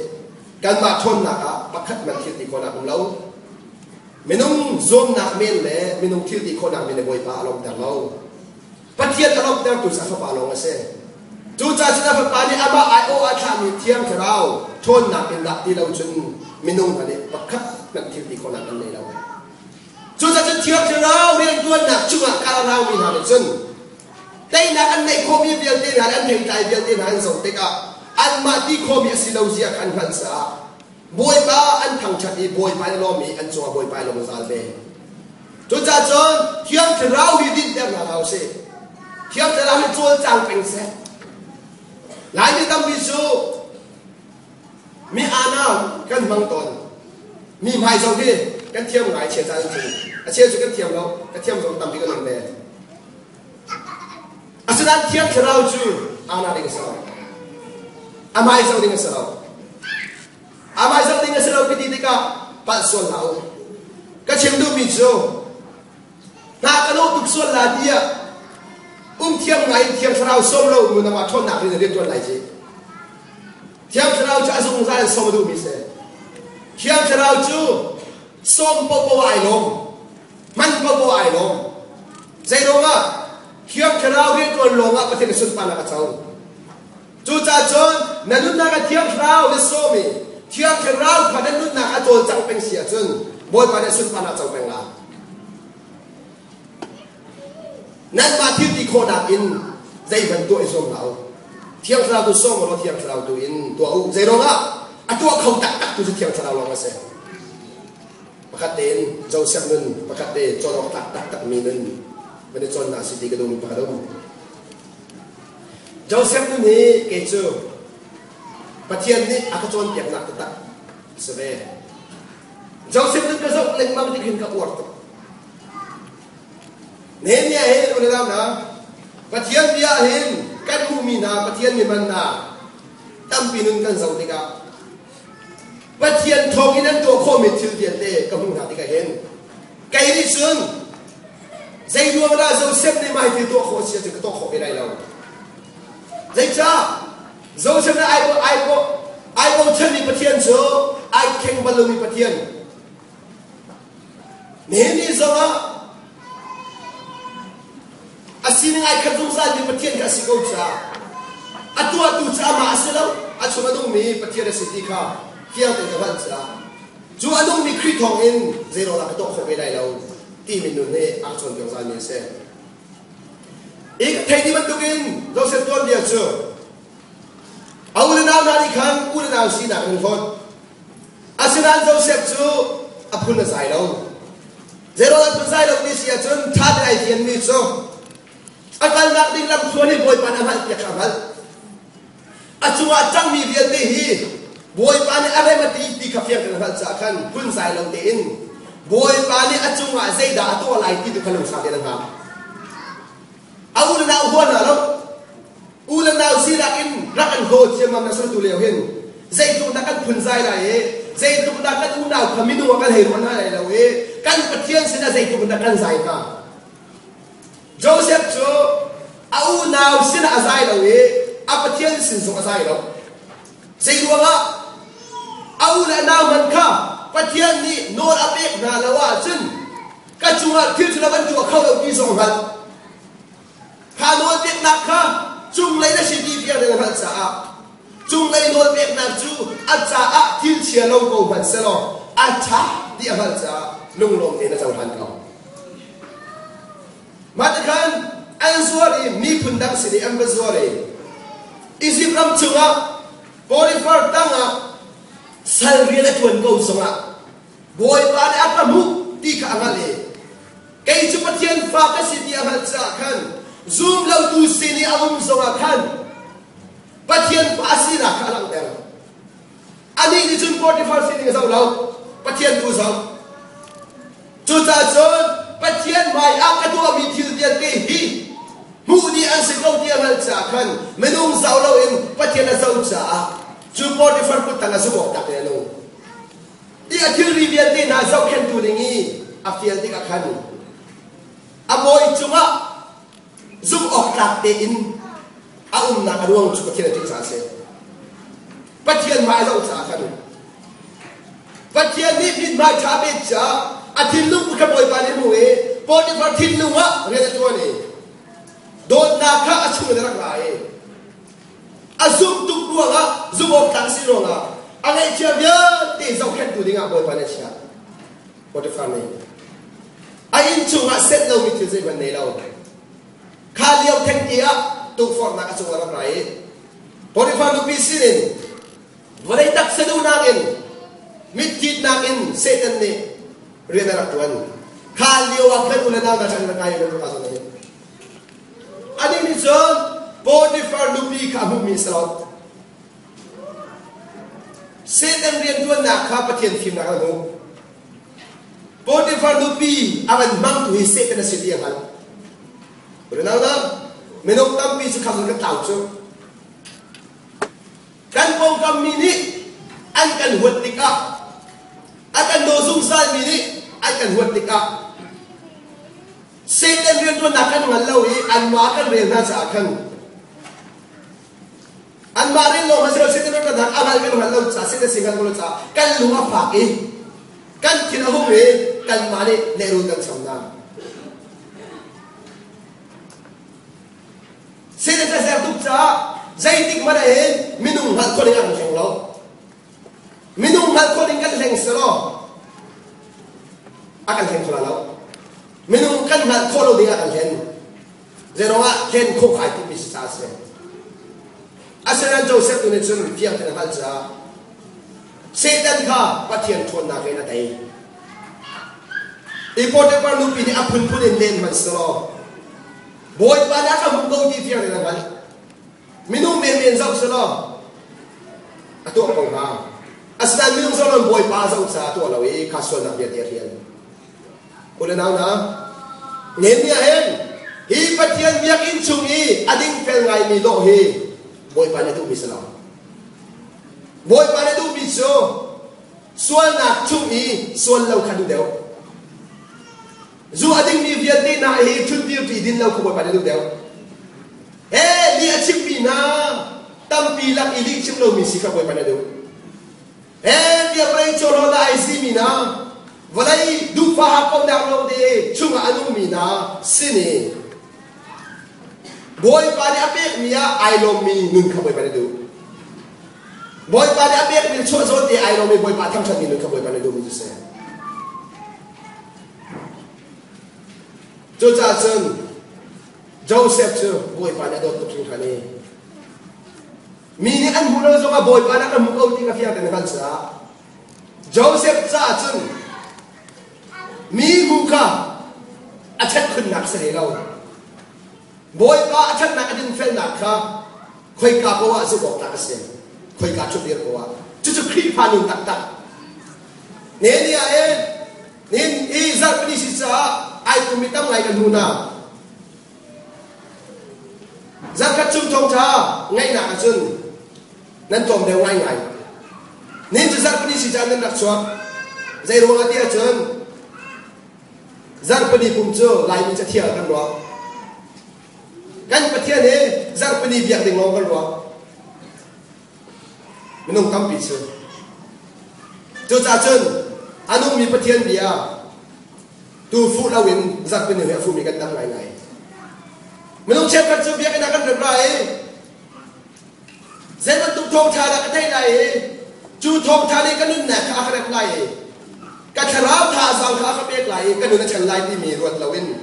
การมาชนหนักประคัดมันคิดตีคนหนักของเราไม่ต้องโจมหนักเมนเลยไม่ต้องคิดตีคนหนักเมนในบอยปาลงแต่เราประเทียนตลอดแต่ตุสักปาลงเสียจูจ่าชนะปานี่อาบ้าไอโออาชามีเทียมเราชนหนักเป็นหนักที่เราจนไม่ต้องอะไรประคัดมันคิดตีคนหนักกันเลยเราจูจ่าจะเทียมเราเรียนตัวหนักจุกการเรามีหนักจนแต่หนักอันในข้อมีเบียดเดียนอันเห็นใจเบียดเดียนอันส่งเด็กอันมาที่ข้อมีสิเราเสียขันขันสาบอยป้าอันทางชัดอีบอยป้าในล้อมีอันจัวบอยป้าลงซาเบจูจ่าจนเทียมเราหิดินเดียนเราเสียเทียมเราให้ตัวจังเป็นเสียหลายที่ทำวิจูมีอาณากันมังตนมีไม้สองที่กันเทียมหลายเชี่ยใจจริงเชี่ยจุกันเทียมเรากันเทียมเราทำที่กันหนึ่งเดียอาศัยเทียมเราจูอาณาดิ่งสลายอาไม้สองดิ่งสลายอาไม้สองดิ่งสลายพิธีที่ก็ปัสสาวะก็เชื่อมดูมิจูถ้ากันโลตุกส่วนลาดีเทียมไงเทียมเราส้มเรามันมาทนหนักเลยเรื่องตัวไหนจีเทียมเราจะส่งสารส้มดูมิเสเทียมเราจูส้มปะปะไอลมมันปะปะไอลมใจลงอ่ะเทียมเราเรื่องตัวลงอ่ะประเทศสุดปานักเจ้าจูจ่าจนนั่นนู่นนักเทียมเราเรื่องส้มเทียมเราพันนั่นนู่นนักตัวจังเป็นเสียจนบอยประเทศสุดปานักเจ้าเป็นละนั่นมาที่ที่โคนักอินใจมันตัวไอ้ส้มเราเทียมเราตัวส้มเราเทียมเราตัวอินตัวอุใจลงอ่ะตัวเขาตักตัวจะเทียมเราลงมาเสียประคัตเต็นเจ้าเสียนึนประคัตเต็นจอเราตักมีนึนไม่ได้จนนาสิติกระดุมปะดุมเจ้าเสียนึนนี่เกจูปะเทียนนี่อาจจะจนเปียกหนักตักเสวยเจ้าเสียนึนก็จะเล็งมันจะขึ้นกับอวดเนี่ยเห็นอุณหภูมินะปะเทียนเบียเห็นกันมูมีนาปะเทียนมีมันนาตั้มปีนึงกันเสาติกาปะเทียนทองนั้นตัวข้อมิตรเทียนเต้ก็มุ่งหาที่กันเห็นไก่ที่ซึ่งใจดวงเราเราเสพในไม่ที่ตัวข้อเสียจะก็ต้องข้อไปได้เราใจจ้าเราเสพในไอ้พวกเช่นมีปะเทียนเสือไอ้เข่งบอลลูนมีปะเทียนเนี่ยนี่สิว่าอาศินังไอ้ขันตุสานมีปะเทียนกับสิโกจ้าอัตัวจ้ามาอาศิแล้วอาชมาต้องมีปะเทียนสิทธิข้าเที่ยวแต่กับวันจ้าจูอันต้องมีคริสทองอินเจโรลักต้องข้อไปได้เราที่มินุนเนี่ยอาชวนกับสานมีเสียอีกเทนี่มันตุกินเราเสพตัวเดียวเชื่อเอาอุณหภูมินาฬิกาอุณหภูมิสีหนักหนึ่งคนอาศินันเราเสพจูอับคุณใจเราเจโรลักคุณใจเราดิเสียจนท่าได้เทียนมีจูอาการนักดิ้งลำส่วนนี้บอยปานอาหารเปียกขับอาชัวจังมีเวียนดีฮีบอยปานอะไรมาตีขับเฟียงกันหันจากขันคุณสายลงเดินบอยปานอาชัวใจด่าตัวไหลที่ตุขลุ่มสาเดนนะครับเอาอุลนาหัวหน้าเราอุลนาสีรักอินรักอันโหดเชื่อมันนัสรุตุเลียวเห็นใจตุกนักกันคุณใจได้ใจตุกนักกันอุณาขมินัวกันเห็นมันอะไรเรากันปะเทียนสินะใจตุกนักกันใจกันโจเซฟจูเอาหนาวสินะอะไรเราอาปะเทียนสินส่งอะไรเราสิ่งว่าเอาและหนาวมันข้าปะเทียนนี่โนราเบกนาละว่าจึงก็จุงอ่ะที่จะมันตัวเข้าเราที่ส่งกันข้าโนราเบกนักข้าจุงเลยนะสิ่งที่เพียงแต่หันษาจุงเลยโนราเบกนักจูอาจารย์ที่เชียร์เราโกมันเสลออาจารย์ที่หันษาลุงลงเองนะเจ้าท่านเขามาตรการอันสวรีมีพื้นดังสิริอันเป็นสวรีอิสิบรำจุงะบริฟาร์ตั้งะสัลเรียนทวนกูสงะบอยปานอัตมุตีข้างเลยไก่จุปเทียนฟ้าก็สิดีอันจากขันซูมเราดูสินีอารมณ์สงะขันปเทียนฟ้าสินะข้างหลังเดียวอันนี้ที่จุนบริฟาร์สินีกับเราปเทียนดูสองจุดจ่าจนปะเทียนไม่อาคตัวมีทิลเดียนเตหีมูดีอันสิเราเดียมันจากขันไม่นุ่งสาวเราเองปะเทียนเราจ่าจูบอดีฟันพุทธังสุบตักเนนูที่อาทิตย์รีเวียนที่น่าเจ้าเข็นตัวนี้อาทิตย์ที่กับขัน aboy chunga zum ok tak te in na ruang chu pathian ting sa se pathian mai lo cha khan pathian ni bin mai cha be cha athil lu ka boy pa ni mu e poni par thil lu wa re tu ni don na kha achu na rak la e azum tu ruwa ga zum ok tak si ro ga angai chia bia te zau khen tu dinga boy pa ni cha poni fa ni ain chu ma set lo mi tu se ban nei lo kha liao theng kia tu for na ka chu rak la e poni fa lu pi sin Walay tak sa dunangin, mitkit nakin Satan ni rinaratuan. Kaliwakan ulan na nasan na kayo ng kaso na yun. Aning ni John, Potiphar lupi ka humisraut. Satan rintuan na kapatyan kim na kano. Potiphar lupi akan mang tuhi Satan na siliyakan. Ulan na, minoktampi sa kaso ng tawso. Kan pong kami ang kan huwag tika at ang dosong sal mini ang kan huwag tika Satan rin doon akan ngalaw ang makan rin na sa akan ang marin lo masiro Satan rin na amal kan ngalaw sa Satan singal ko sa kan lunga paki kan kinahong kan mani nerutan samna Satan sa sertup sa Zaitik marahin, minung hal ko rin ang henglo. Minung hal ko rin ang hengselo. Akan heng ko lalaw. Minung kan hal ko rin ang heng. Zero nga, heng ko kahit ibis sa asya. Asa na Joseph tunit sun, piyang tinahal sa Satan ka, patiyan tuwan na kayo na tayo. Ipote pa lupi ni apun-punin len man silo. Boy pa na ka munggaw di piyang tinahal. Minum men zau selo atu ko ha aslan minum zau boy pa zau sa atu lawi kason na dia hian ula na nem ya hen hi patian biak in chungi ading fel ngai mi lo hi boy pa na tu bisalo boy pa na tu biso sual na chungi sual lau khadu deu zu ading mi viet ni na hi chun tiu ti din lau ko boy pa na tu deu li achim pina tampi lak ili chim lo mi sika boy panado li aprai cholo la isi mina walai du fa ha ko da lo de chunga anu mina sini boy pa de apek mia ai lo mi nun ka boy panado boy pa de apek mi cho zo de ai lo mi boy pa tham chan mi nun ka boy panado mi se jo cha chen Joseph tu boy pa na do tu kani mini an mulo zo ka boy pa na ka mukau ti ka fiya kan sa Joseph cha chun mi muka achat khun nak se lo boy pa achat nak adin fel nak ka khoi ka ko wa su bok ta se khoi ka chu dir ko wa chu chu khri pa nun tak tak ne ni a nin i zar pani si sa ai ku mi tam ngai kan hu na Giang cắt chung trong cha ngay nạ chân nên tôm đều ngay ngay nên cho giang đi xí cha nên đặt xuống dây ruộng ở tia chân giang đi cùng chưa lại mình sẽ thiệtกันđóกันประเทศนี้giang đi việc tình ngóngกันđó mình không tâm bị chưa cho cha chân anh ông miประเทศbia tu phụ lao in giang đi việc phụ miกันตั้งngay ngay mình không chết vật sự việc cái nào cần được lại dễ vẫn tụng thong thà là cái đây này chú thong thà đi cái nút nè khá khá lại cái thà ráo thà sao khá khá biết lại cái nút nó chẳng lại đi mì ruột lâu in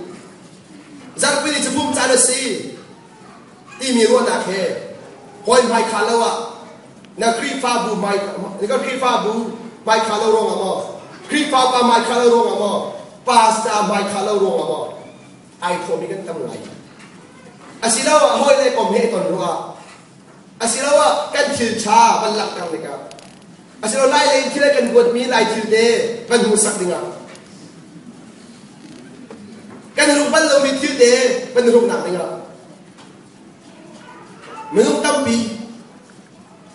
giang quy đi chụp phim trả được gì đi mì ruột nạc hè hỏi mai khá lâu à nè khi pha bù mai cái khi pha bù mai khá lâu rong à mò khi pha ba mai khá lâu rong à mò pasta mai khá lâu rong à mò ai thua mi cái tâm lại asilawa hoi le kom he ton ruwa asilawa kan thil cha ban lak tang leka asilawa lai le thil kan god mi lai thil de ban hu sak dinga kan ru ban lo mi thil de ban ru nak dinga menung tampi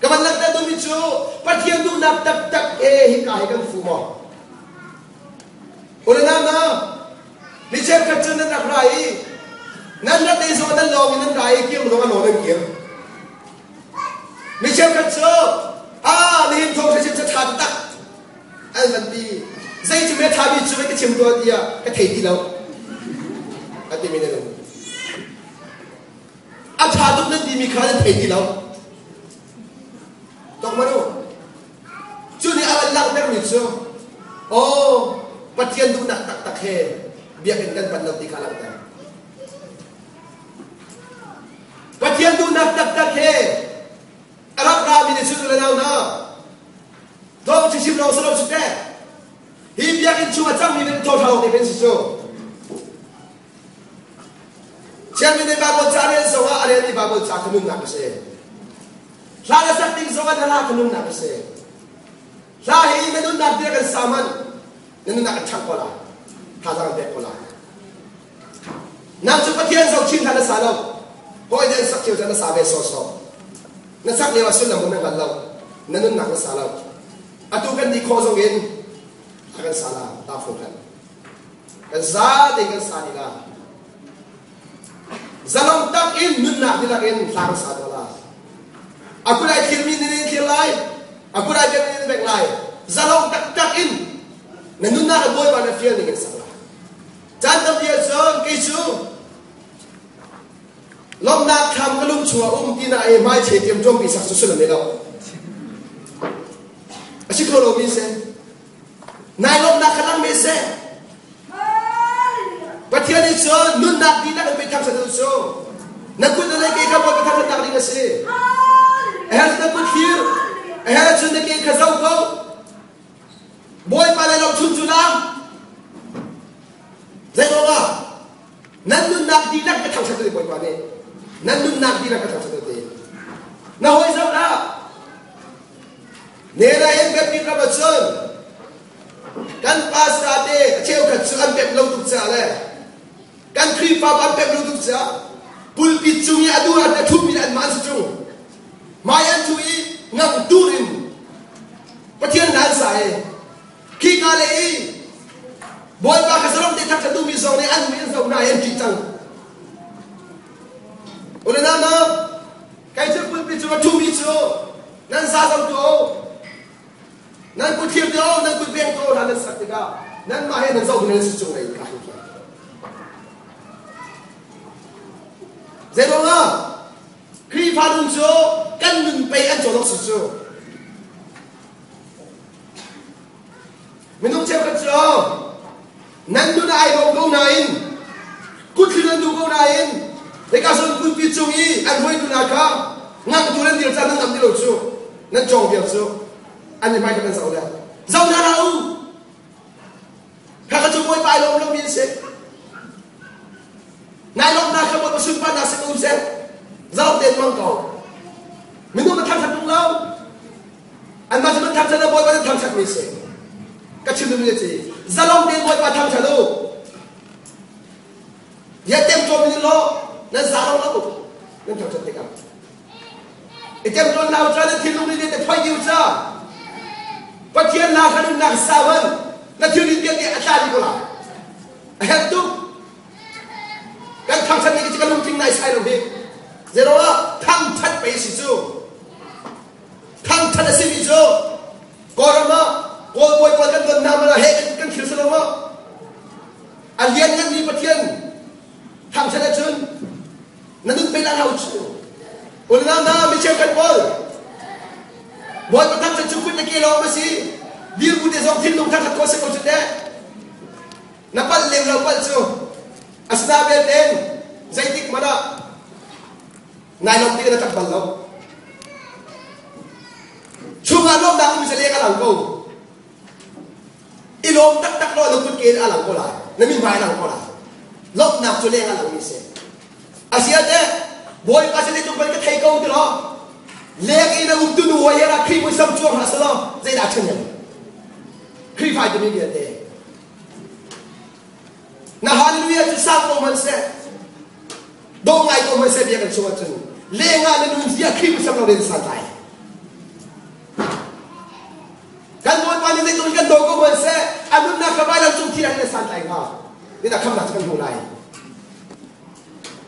kaman lak ta do mi chu pathian du nak tak tak hi ka he kan fu mo ule na มีเชฟขัดจนนั่นอะไรนั่นนัดในโซนนั่นลองนั่นไรเกี่ยวกับโน่นนั่นเกี่ยวมีเชฟขัดเจอนี่ทงใช้เชฟจะทานตักอันนั้นดีใจจะไม่ทำอีกช่วยก็เชื่อมตัวเดียวก็เทดีแล้วอันนี้ไม่ได้เลยอาชาตุนั้นดีมีใครจะเทดีแล้วต้องมาดูจุดนี้อะไรหลังนั่งอยู่เชียวโอ้ปัจจัยดูหนักตักตักเฮเบียกันกันปันเราตีขาหลังแต่ปัจจัยดูหนักตักตักเฮรับรามีในชุดอะไรแล้วนะท้องชิมเราสลบสุดแก่ฮีเบียกันชัวร์จังมีเป็นโทษเท่าในเป็นสิโจเช่นมีในบาบูจารีสว่าอะไรในบาบูจาขนุนหนักเสียลาเลสักติงสว่าทาราขนุนหนักเสียลาฮีไม่นุนหนักเดียกันสามันนั่นหนักชักโคลาท่าทางเด็กโคลานั่งจุดปะเทียนส่งชิมท่านสาลพอยเดินสักเที่ยวท่านสาเบสโซนั่นสักเลี้ยวสุดลำบากกันเรานั่นหนักสาลอะตุกันดีโคส่งเงินกันสาลาตาฟุกันกันซาดีกันสาดีละจะลองตักอินนุ่นหนักดีละอินทางสาดละaku dah kirmi ni kilai aku dah jadi ni back lai zalong tak in nanuna boy mana feel ni salah jangan dia jong kisu lom nak tham kalum chua tina mai che tiam jong bi sak su le lo ashi ko lo mi se nai lom nak khalam me se patian ni so nun nak di nak be tham sa so nakut le ke ka boy tham sa tak ri se ehal na put here ehal chun de ke khazau ko boy pa le lo chun chulam zai lo ba nan nun nak di nak ka thang sa de boy pa ne nan nun nak di nak ka thang sa de na hoi zau la ne ra em be pi ka ba chun kan pas ta de cheu ka chu an be lo tu cha le kan khri pa ban be lo tu cha pul pi chu ya adu ra thu mi an man chu Mayan cui ngam turim, patian dan saya, kita lei, boy bah keseram tidak satu misal ni an misal na yang kita. Oleh nama, kaisa pun bicara tu misal, nan sasam tu, nan kutir tu, nan kutbeng tu, nan saktiga, nan mahir nan zau nan sesuatu lagi kahit. Zero lah. Khi phá đúng số căn mình bay ăn chỗ đó số mình không chơi cái chỗ năn đứa này đâu câu này cút khi lên đâu câu này để cả số cút biết chung ý ăn hơi đứa nào cả ngang tụi lên điều tra năn làm điều số năn trồng điều số anh thì mai cái bên giàu ra đâu các chỗ môi bài lông miên sẽ này lông na không có sưng pan na sẽ không sẽ Zalong tiền mang cầu, mình không tham sát đúng lâu, anh mà chỉ mình tham sát là bồi bắt tham sát mình sẽ, các chuyện như thế, Zalong tiền bồi bắt tham sát đâu, giờ tem cho mình lo, nên Zalong đâu, nên tham sát thế cả, tem cho nào cho nên thiên long đi để phải điều tra, bắt thiên nào cái nào sao hơn, là thiên linh tiền để trả đi có là, hết tu, cái tham sát này cái long chính này sai rồi đi. Zero lah, thang thắt bấy xí chú, thang thắt là xí chú, có rồi mà, có bồi quan gần nào mà là hết cái kiểu sao mà, anh liên nhân đi bắt thiên, thang thắt là chun, nó đừng phải là hậu chú, ôn nam na mình chơi cái bồi quan thang thắt chú quyết là kia lo mà xí, điều của để dòng thiên long thang thắt có sẽ có chuyện đấy, nó bắt liều lâu bắt chú, asna bên đến, dây tích mà đó. Nai long ti na tak ballo chunga long da mi sele ka lang ko ilom tak lo lo kut ke alang ko la na min bai lang ko la lok na chu le nga lang mi se asia de boy pa se tu ka thai ko ti lo le ke na uk tu nu wa ya ra khri mo sam chuang ha sa lo zai da chen ya khri phai tu mi ge de na hallelujah chu sa ko man se dong ai ko man se bia kan chuwa chen lenga na nun dia khri mo sam lo den san tai kan boy pa ni tu kan do ko man se anun na ka bai lang chu ti ra ne san tai nga นี่นะคำหนักจะกันหูไร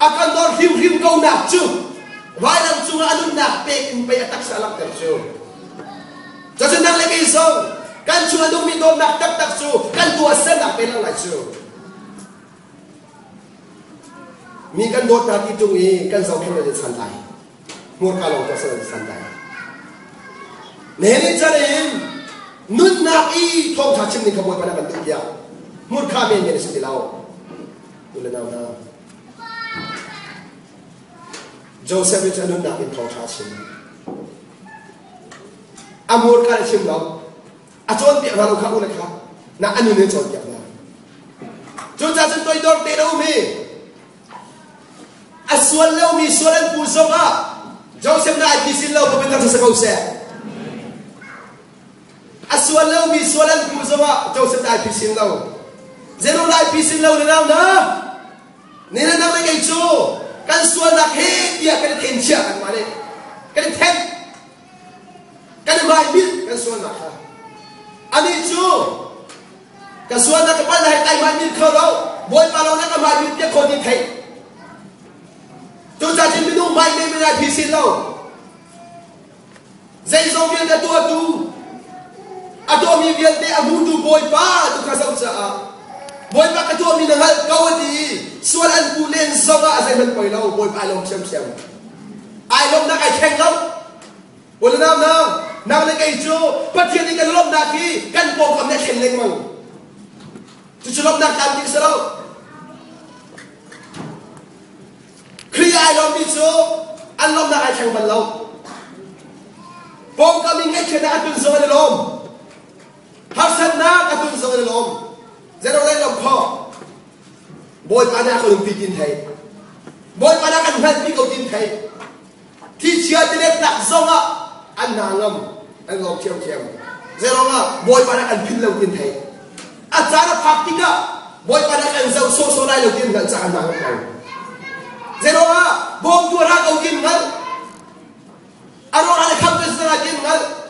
อาการโดนหิวหิวเกาหนักจูไว้ดังจูอนุหนักเปกินไปอัตักสลักกันจูจะจะนั่งเล็กอีสองกันจูอนุมีโดนหนักตักจูกันตัวเส้นหนักเป็นอะไรจูมีกันโดนหนักที่ตรงนี้กันสองคนจะสันไดมัวการลงตัวเส้นสันไดเนนี่จะเรียนนุ่นนักอีทองทัชิมนี่ขโมยไปแล้วกันตุกยามุดข้าเมนเมนสิเราดูแลเรานะโจเซฟจะนุ่นนักอินทองทัชิมอามุดข้าชิมเราอาจารย์เปียมาเราข้าอุลข้านักอันนี้เนี่ยจนเปียมาจนจะจนตัวโดนเตะเรามีอาส่วนเรามีส่วนนั้นผู้ทรงอ่ะโจเซฟน่าพิสิทธิ์เราเป็นทางสกัดเสียส่วนเรามีส่วนนั้นผู้สว่าเจ้าสัตย์ได้พิสิทธิ์เราเจโรได้พิสิทธิ์เราในเรานะนี่นั่นไม่ไงจูกันส่วนนักเฮียกันเทนเชียกันมาเนี่ยกันเทนกันไม่บิดกันส่วนนักอันนี้จูกันส่วนนักปั้นให้ไอ้ไม่บิดเขาเราบอยปาเรานักไม่บิดจะคนที่เทนจูจะจินไม่ดูไม่ได้พิสิทธิ์เราเจโรเวียนกับตัวดูatau mi biar dia amudu boy pa tu kasau sa boy pa katua mi nangal kawadi soalan pulen zonga asai man poi lau boy pa long sem sem ai long na kai kheng lau wala nam na nang le kai jo pathian ni kan lom na ki kan po kam ne khen leng mang tu chlom na kan ti sa lau kri ai lom mi jo an lom na kai kheng ban lau pom kam mi ngai khen na atun zo le lom Hasan nak atun sa lom, zero lay lom ko. Boy pa na ako yung pitin hay. Boy pa na kan han pikaw din hay. Teacher direct tak zonga an nangam an lom chiam chiam. Zero nga boy pa na kan pinlaw din hay. At sana praktika boy pa na kan zaw so lay law din kan sa kan nangam ko. Zero nga bom tura kaw din ngal. Ano ka campus na din ngal.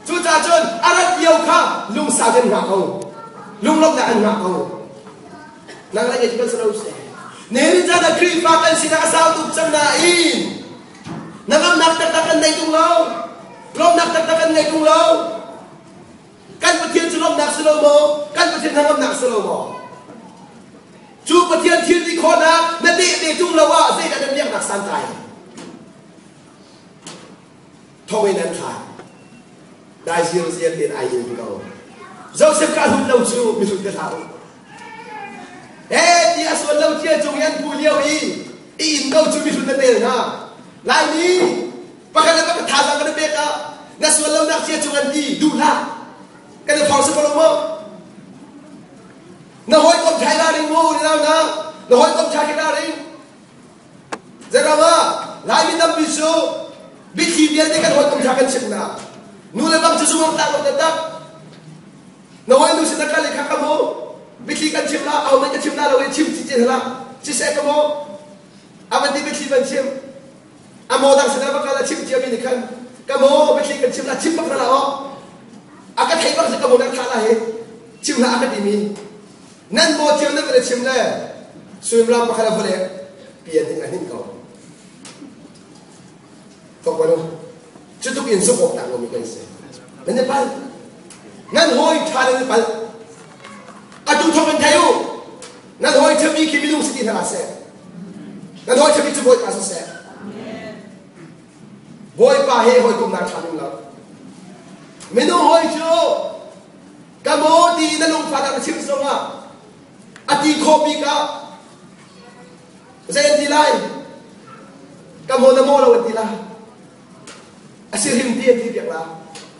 chú cha chân arat yêu khá lung sao đến ngạc không lung lông đã ăn ngạc không nàng lại cái gì đâu sẽ nếu ra là khi phát anh xin đã sao tụt chân là in nàng làm nạp tất cả này tung lâu lông nạp tất cả này tung lâu căn bát thiên chú lông nạp sơ lô mò căn bát thiên thằng nạp sơ lô mò chú bát thiên thiên đi khó nạp nè để tung lâu à dễ đã đem nhang nạp san tài thôi nên thà đại diện diện tiền ai yên cầu Joseph cả hụt lâu chú bị hụt cái thảo ê đi xuân lâu chia chung yên phù liêu in câu chú bị hụt cái tiền ha lại đi bắt cái này bắt thả ra cái bếp đó na xuân lâu nãy chia chung ăn đi đủ la cái này phòng sẽ có mơ na hoi công trái ra đi mua đi nào na hoi công trái ra đi giờ đâu mà lại đi tâm bị số bị khi biến đến cái hoi công trái cái chuyện nào nula bang susumang takot dadak nawai nu sina kali kakamo bitli kan chimla aw na chimla lawi chim chi hala chi se kamo amati bitli ban chim amo dang sina bakala chim chi ami kan kamo bitli kan chimla chim bakala o aka thai bak kamo na khala he chimla aka dimi nan mo chim na ka chimla suimla bakala phale pian tin anin ko to ko chú tôi kiến số một tặng của mình cái gì, mình nên bay, ngăn hoi cha nên bay, à chú thông minh thay u, ngăn hoi chấm đi khi mình đúng sự là sẽ, ngăn hoi chấm đi chú bôi ta sẽ, bôi ba he hoi cũng đang cha nên lắm, mình đúng hoi chú, cái mô đi nó lung phát là chim sông à đi copy cả, dễ đi lại, cái mô nó mô là vật đi lại. Asal himpian di biak lah,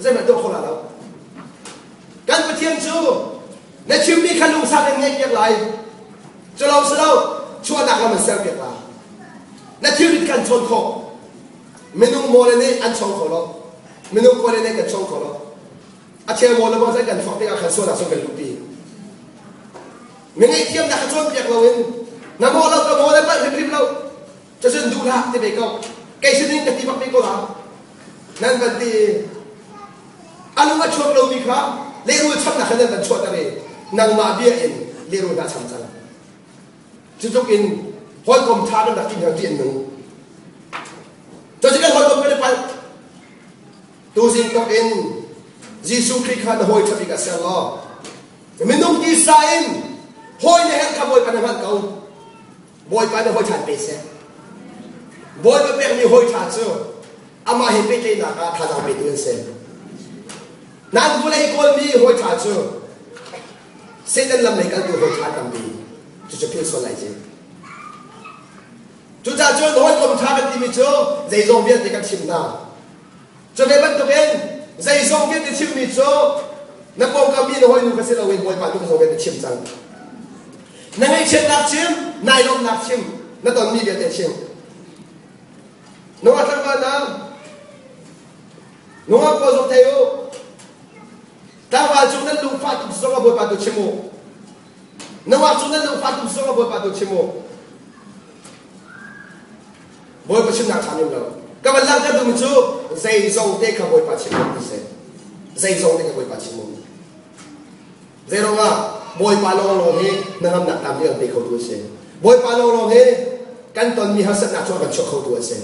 saya nak tahu kalau lah. Kan bertiang tu, nak cium ni kan lung sa dengan biak lain. Kalau sedau, cua nak lama sel biak lah. Nak cium ni kan chon kau, minum mole ni an chon kau lo, minum kau ni kan chon kau lo. Aceh mole bang saya kan fakir akan suara so kan lupi. Mengai tiam nak chon biak lawin, nak mole tu mole pak rib lau, jadi dulu lah tiba kau, kayak sini ketipak ni kau lah. Nan berarti, alu macam orang lebih kah, leru macam nak kena dan cuat tadi, nang mabia ini leru dah macam chú chúc in hoi kom tha kan dakin hang tin nung cho chỉ cần hoi kom cái này tu sinh chúc in Giêsu Christ han hoi thắp cái sao lo mình nung đi sai hoi này hết cả hoi pan hang câu hoi pan hoi chan pe se hoi pa pe mi hoi chan so ama he pe te na ka tha jang pe tu se nan bu lai kol mi hoi chan so sẽ nên làm này cái điều hoi chan tam bi chú cho phiên xuân lại chứ chú ta chưa nói cùng cha cái tìm chỗ dây dòng viên thì các chim nào cho nên bắt tụi em dây dòng viên thì chim mi chỗ nó bông cam mi nó hoi nó sẽ là hoi bạn nó dòng viên thì chim rằng nó hay chim nạp chim này lông nạp chim nó toàn mi viên thì chim nó ăn thằng nào nó ăn có dùng theo ta vào chúng nó lùng phát tụt xuống vào bạn tụi chim mồ nó vào chúng nó lùng phát tụt xuống vào bạn tụi chim mồ bôi bát chim nạp chạm nhau các bạn làm cái đúng chưa dây dòng thế cả bôi bát chim mồ thì dây dòng thế cả bôi bát chim mồ dây dòng à bôi bát long long he nó làm nạp làm như thế khâu đuôi xe bôi bát long long he căn tuần mi hấp dẫn nạp cho bạn chọn khâu đuôi xe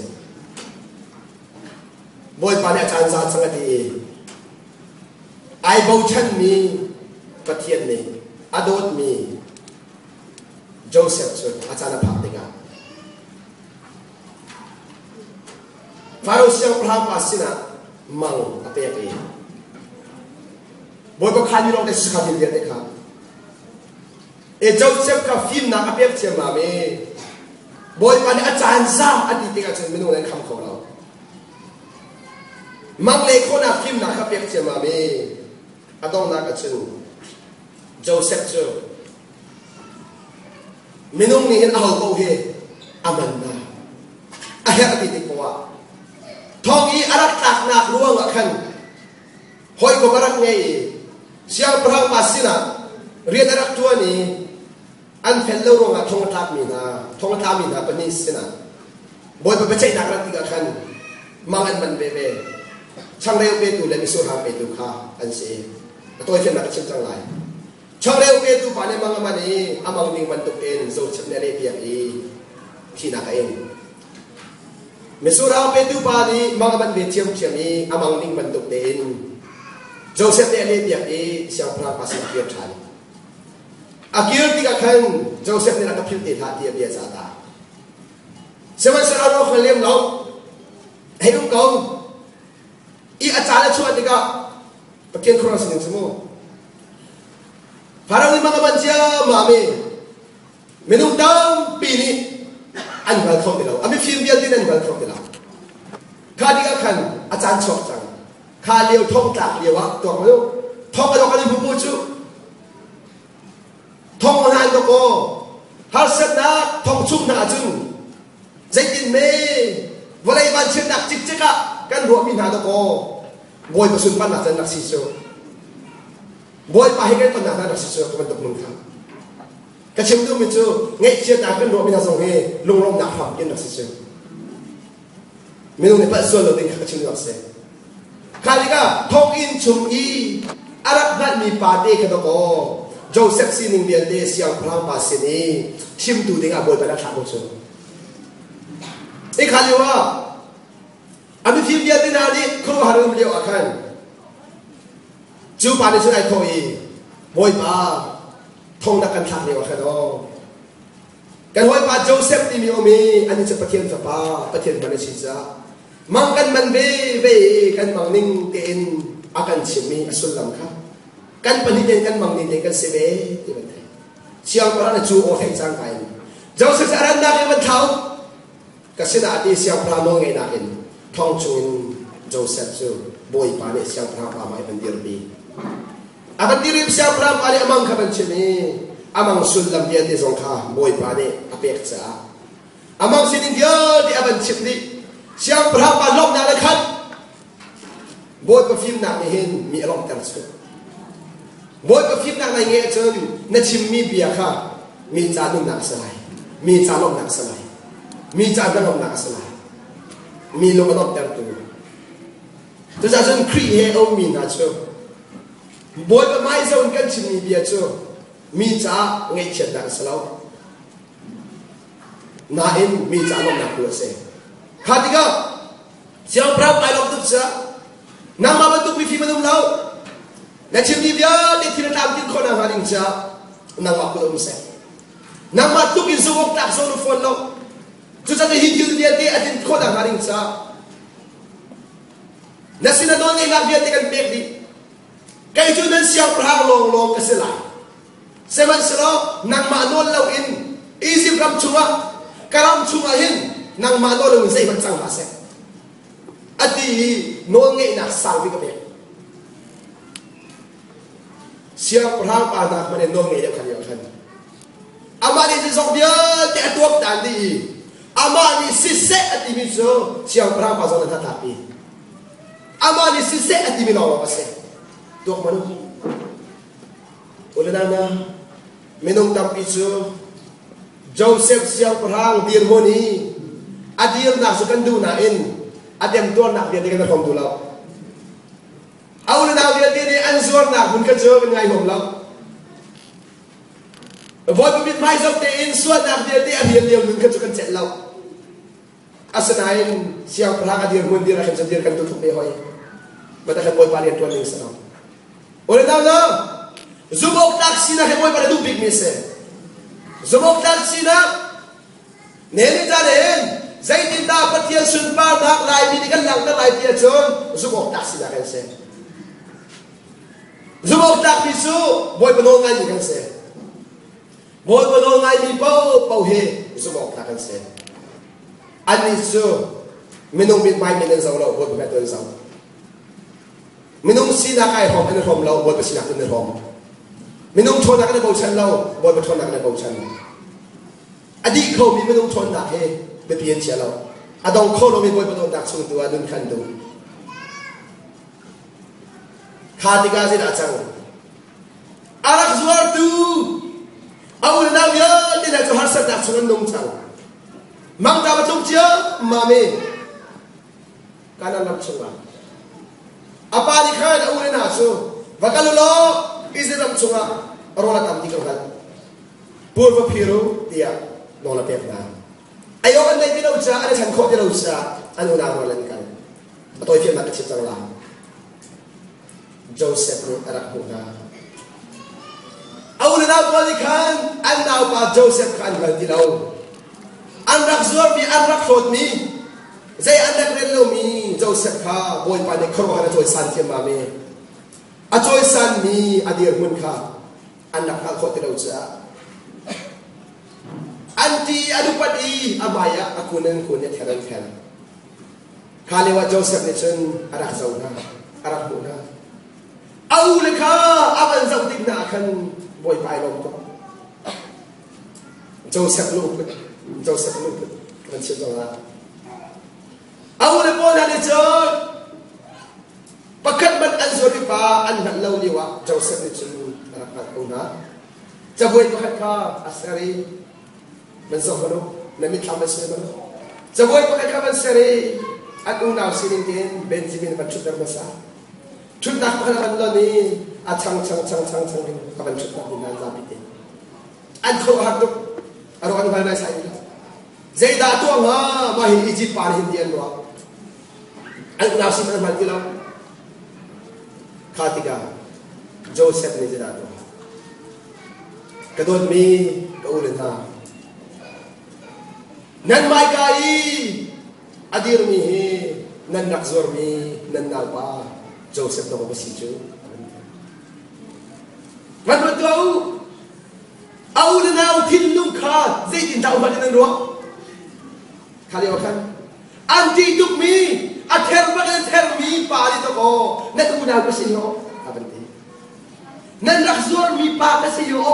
bôi bát này chán chán sang cái gì ai bầu chân mi phát hiện mi adot mi Joseph so achana phaktinga Pharaoh siang praham pasina mang ape ape boy ko khani rong de sikha bil de kha e Joseph ka film na ape chema me boy pa ni achan sa ati tinga chen minu len kham kho lo mang le ko na film na ka ape chema me adong na ka chen Joseph cho minung ni hin ahol ko he amanda ahya ati ti ko thong i arak tak nak ruang akan hoi ko barak ngai siang prang pasina rian arak tua ni an fello ro nga thong tak mi na pani sina boy pa chai nak rat ti akan mangan man be be chang reu be tu le mi so ha be tu kha an se toy fen nak chim chang lai chang reu be tu pa ne mang ma ni amang ning man tu ten zo chap ne le pia i thi na ka em Mesura pe tu pa ni mga man be chiam chiam ni amang ning man tu ten Joseph ne le pia i siang pra pa sia pia than akir ti ka khan Joseph ne na ka phil ti tha ti bia cha ta seman sa ro khlem lo hei kum ko i achala chuan ti ka patien cross ni samo parang ni mga man sia ma me menung dam pi ni anh vào không được đâu, anh biết phim biên tin anh vào không được đâu. Khai đi các khăn, anh chán chọc rằng, khai liều thông tạc liều á, tuột vào đâu, thông vào đâu cái gì cũng mua chứ, thông vào hai đâu cô, hát sét na, thông chung na chung, dây tin mê, vào đây ban chân nạp chích chích á, căn ruộng mình hà đâu cô, ngồi vào xuân ban nạp chân nạp xì xô, ngồi vào cái tuần nạp xì xô, các bạn đọc nông thang. Cái chim tu mình chưa ngay chia ta cái ruộng mình là dòng nghề lùng lùng nạp phẩm yên được sự mình không phải xuân đầu tiên cái chim được sẽ khai đi cả thông in chung y Arab nát mi pa de cái đó có Joseph xin ninh biên de siang prang pa xin đi chim tu tiếng à bồi phải đã thả một số cái khai đi wa anh phim biên de nào đi không có hàng liệu à khăn chú pa đi chỗ này thôi bồi pa thông đã căn thạc liều khá đó kan hoi pa Joseph ni mi omi ani cha pathian fa pa pathian ban chi cha mang kan man ve kan mang ning ten akan chimi asul lam kha kan pani ten kan mang ning ten kan se ve ti ban thai siang pa na chu o thai chang kai Joseph aran na ke ban thau ka sina ati siang pra no ngai na ken thong chuin Joseph chu boy pa ne siang pra pa mai ban dir bi akan dirip siang pra pa ne amang kha ban chimi amang sulam dia de zong kha boy pa ne apek cha amang sining dia di aban chip ni siang pra pa lom na la khat boy pa phim na ni hin mi along tar chu boy pa phim na ngai nge chon na chim mi bia kha mi cha nu nak sai mi cha lom nak sai mi cha da lom nak sai mi lo along tar tu cha chon kri he o mi na chu boy pa mai zon kan chim mi bia chu mi cha ngay chuyện đằng sau nain mi calon nak dua se. Ketiga, siang berapa ilok tu sah, nama bentuk mi firman lau. Nanti dia tidak tampil kau nak haring sah, nama aku tu se. Nama tu isu waktu tak sonu phone lau. Tu saja hidup dia atin kau nak haring sah. Nasi na doang ngay dia tekan pekdi. Kaya itu dan siang berhang long keselai. Seman selo nang manol lau in easy ram chunga karam chunga hin nang manol lau zai macang mase. Adi nol ngay nak salvi kape. Siang berhang panak mana nol ngay dia kan. Amani sisok dia te atuak tadi. Amani sise ati miso siang berhang pasal tatapi. Amani sise ati minawa mase. Tuak manu. Oleh nana minum tampisu Joseph siang perang dir moni adir nak sukan dunain adem tuan nak dia dengan hom dulau awal nak dia dia ansur nak pun kerja dengan hom lau buat pemit mai jok dia insur nak dia dia pun kerja kan cet lau asanain siang perang adir moni dia akan sediakan tutup behoi batakan boy parian tuan yang senang oleh nana Zubok taksi na kemoy pada dubik mise. Zubok taksi na nene jaren zaitin dapat yang sunpar nak lai ni kan lang lai dia jon zubok taksi na kan se. Zubok taksi su boy penongai ni kan se. Boy penongai ni pau he zubok tak kan se. Ani su minum mit mai minen zau lau boy betul zau. Minum sina kai hom ane hom lau boy pesina ane hom. Minum thon nak bau chan lau boy betul nak bau chan adik kau minum thon nak he bepian cia lau adong kau lo boy betul nak sung tua dun kan tu katiga sih datang arak zuar tu awal nak dia tidak tu harus nak sung nung chang mang tak betul cia mame kanan nak sung apa ni kan awal nak sung bakalu lo Israel cunga rola tam tikar kan purva phiru dia nola pekna ayo kan dai dilo cha ada chan kho dilo cha anu na rola kan atoi phir na chit chang la Joseph ni arak huna awul na boli kan an na pa Joseph kan kan dilo an rak zor mi an rak khot mi zai an rak relo mi Joseph ka boy pa ne khro ha choi san che ma me Ajoy san mi adir mun ka anak ka khot lau cha anti adu padi abaya aku nang kun ya theran khan khalewa Joseph ne chen arak zauna arak buna au le kha aban zau tik na khan boy pai long ko Joseph lu kan che zauna au le bona ne chen Pakat ban anzori pa an lau liwa Joseph ni chun rapat una jaboy pakat ka asari menzokano namit tamas meno jaboy pakat ka mansari at una siningen Benjamin panchutar masa chundak pa kan lo ni achang chang kaban chutar ni na zapite an ko hakdok aro kan ba na sai zai da to nga mahin Egypt par hindian lo an una siman mal dilaw Katiga Joseph ni jadado kadon mi kaulan ha nan mai kai adir mi he nan nakzor mi nan nalpa Joseph no basichu man betul aulan na thilung kha zaitin tau ba nan ro khali wakan anti tuk mi ather bagan ther mi pari to ko na tu na ko siyo abante nan rakzor mi pa ka siyo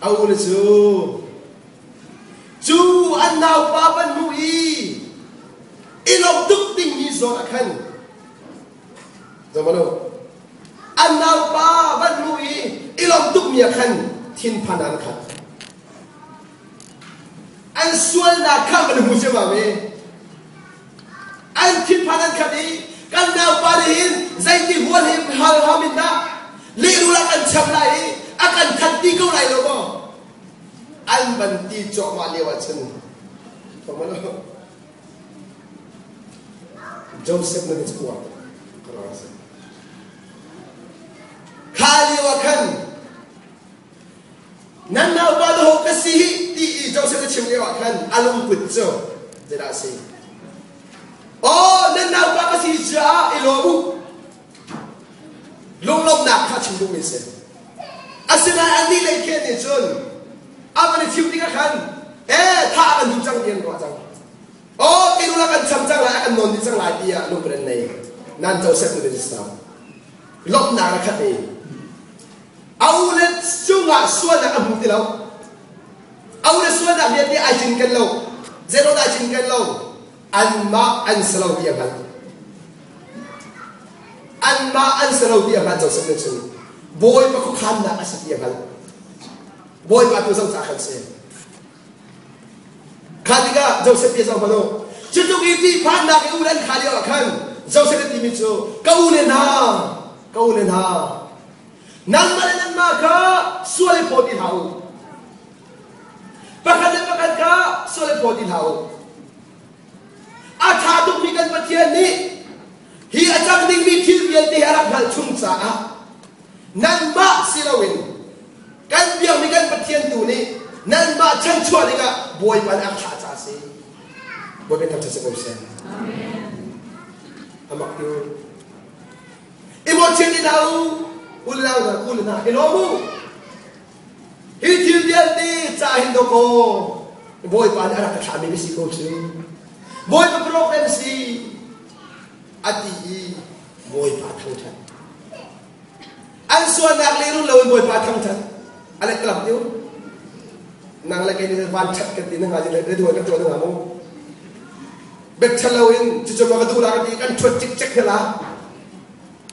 awul su annaw pa ban mu ilok tuk ting mi zo akan zamano annaw pa ban mu ilok tuk mi akan tin panan khat an sual na kam ban mu se ma me Antin panan kadi kan na parihin zaiti huan him hal haminda lirulah kan chamlai akan thati ko lai lobo อันบันตีจอมาเลียวฉันทำไมล่ะโจเซฟนั่นจะกว่าข้าเลียวขันนั่นเอาบาดหกสีที่โจเซฟจะชิมเลียวขันอารมณ์กุดโจจะได้สิโอ้นั่นเอาบาดสีจ้าอีโลบุลงลมหนักข้าชิมดูไม่เสร็จอาศัยอันนี้เลยแค่นี้จนอามันชิมดีกันถ้าอันดูจังเดียนกว่าจังโอ้ที่รู้ละกันช้ำจังละกันนอนดีจังหลายปีอะลูกเป็นในนั่นเจ้าเสพติดสาวลบหนาละคันนี้เอาเลยจุงอ่ะส่วนนักบุตรเราเอาเลยส่วนนักเรียนที่ไอจินกันเราเจโรไอจินกันเราอันมาอันสลาวเดียกันอันมาอันสลาวเดียกันเจ้าเสพติดบอยมาคุกคันนะอาศัยเดียกันบอยมาตัวสังจากขันเสียข้าดีก็เจ้าเสพติดสาวพนุจุดนี้ที่ผ่านนักอุเรนข้าเดียวกันเจ้าเสพติดมิจูก้าวเล่นฮานั่นมาค่ะส่วนพอดีเท่าประกันค่ะส่วนพอดีเท่าอาชาตุมีกันประเทศนี้ฮีอาจารย์ดิ้งมีที่เรียนที่อารักหันชุ่มสะนั่นมาสิลาวินกันเบี้ยวมีกันประเทศตัวนี้นั่นมาช่างชั่วนี่ก็บอยมันอาชาจ่าสิบอยเป็นทำจะสงบเสียอามักยูอิโมชันนี่เราอุลลานะอุลนะเอโลมูฮิจิเดียนดีจ่าหินโดโกบอยมันอารักชามีวิสิโกชิบอยมันโปรแกรมซีอดีบอยปาทั้งชั้นอันส่วนนักเรียนรู้เราบอยปาทั้งชั้นอะไรกลับอยู่นางเล็กนี่วันชัดกันตีนั่งอะไรเลยด้วยกันตัวนั่งหาโมเบ็ดฉลาวินจะมากระดูกอะไรกันชดจิกจักเหรอ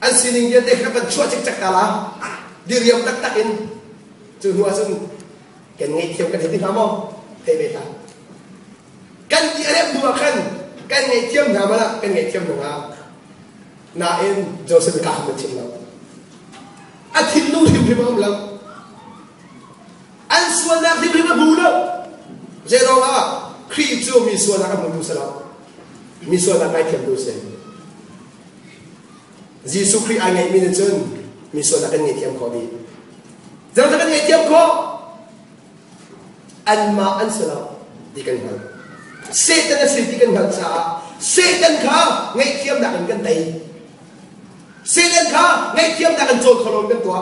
อันสิ่งนี้เด็กกันชดจิกจักเหรอดีเรียมตักอินจู่หัวซึ่งกันไงเที่ยวกันเห็นที่หาโมเทเบต้ากันที่อะไรบัวกันกันไงเที่ยวหามาละกันไงเที่ยวหานาเอ็นโจเซฟก้ามันชิมเราอาทิตย์นู้นที่พิมพ์เราอันส่วนนักที่พิมพ์บูโน่เจโรว่าครีจูมีส่วนนักมันดูสลับมีส่วนนักไม่เทียมดูเสียยิสุครีอันไงมีเจนมีส่วนนักไงเทียมข้อดีเจ้านักไงเทียมข้ออันมาอันสลับดีกันหันเซตันสิ่งดีกันหันจ้าเซตันข้าไงเทียมนักกันเตยเซตันข้าไงเทียมนักกันโจรขลุ่นกันตัว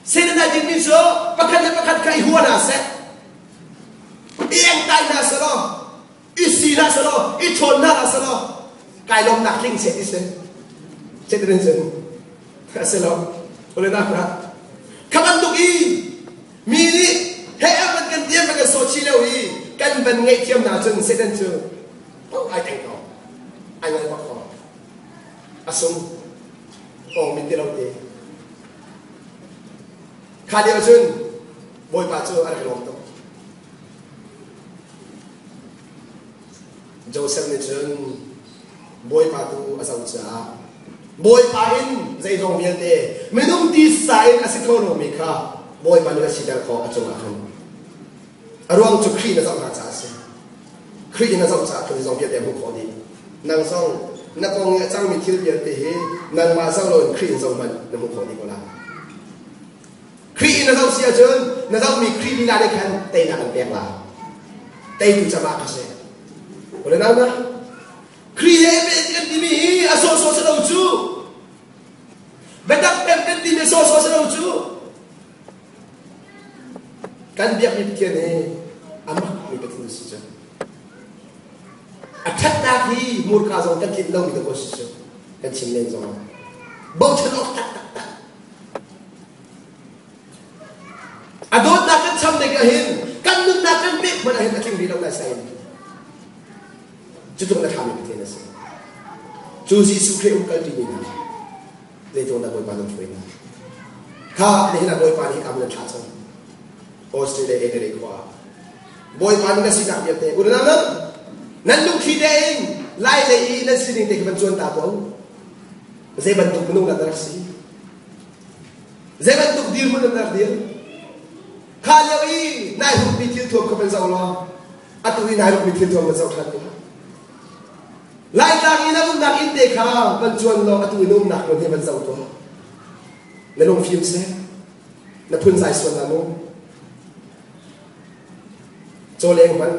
เซตันนักจิตมิโซประคันใครหัวน่าเสเอียงตายน่าสลออีสีน่าสลออีชนน่าสลอกายลมหนักยิ่งเสียที่เซเซตันเซนสลอโอเลน่าพระขมันตุกีมีนี่เฮ้ยมันกันเทียมมันกันโซชิเลวีกันเป็นไงเทียมน่าจนเซตันเจอโอ้ไอ้แต่งต่อไอ้เงินวัดต่ออาสมองมินเดลเตข้าเดียวจนบอยป่าเจออะไรลงตัวโจเซฟเนี่ยจนบอยป่าตัวอาสาวจ้าบอยป่าอินใจตรงเมียนเตไม่ต้องดีไซน์อาศัยโคโนมิค่ะบอยป่าเนี่ยสิเดลขออาจงอาคันอารมณ์จุครีน่าจะมาจากสิครีน่าจะมาจากคนที่ตรงเมียนเตมุขอดีนางส่งนักกองเจ้ามีที่เรียนเตะนางมาเจ้าโดนครีนส่งมันนมุขอดีกว่าครีน่าจะเสียจนน่าจะมีครีมีอะไรกันเตะหนักเป็นเปียกลาเตะดูจะมาคัสเซ่คนนั้นนะครีเป็นกันที่มีอาโซสเราจูเบ็ดเป็นกันที่มีโซเราจูกันเบียกมีเพียงนี้อามักมีเป็นที่สุดจ้ะอาทัดนาทีมูลค่าส่งกันคิดเรามีตัวสุดจ้ะกันชิมเลนส่งบ่าวฉันออกตักอดนักกันช้ำในกระหินกันนึกนักกันเบ็ดมันเห็นกันที่มีเราได้ใส่จุดตรงนั้นทำอย่างที่นั่นสิจูซีสุขเองกันที่นี่นะเลยตรงนั้นบอยปานต้องช่วยนะข้าในนั้นบอยปานที่กำลังชาร์จออสเตรเลียเองเลยกว่าบอยปานก็สิ่งนั้นเยอะเตะอุดนั้นนั่นลูกขี้เด้งไล่เลยนั่นสิ่งนี้เด็กมันชวนตาตัวเจ็บมันตุกมันนุ่งนั่นรักสิเจ็บมันตุกดีมันนั่นรักเดียวข ฮาเลวีนายหุบมีทิวทวมเขาเป็นเจ้าล้ออัตุวีนายหุบมีทิวทวมเป็นเจ้าทันกันไล่ตามอีนักนักอินเดียข้ามันชวนเราอัตุวีนุ่มหนักมันที่มันเจ้าตัวในโรงฟิล์มเซ่ในพื้นสายส่วนนั้นนู้นโจเลงมัน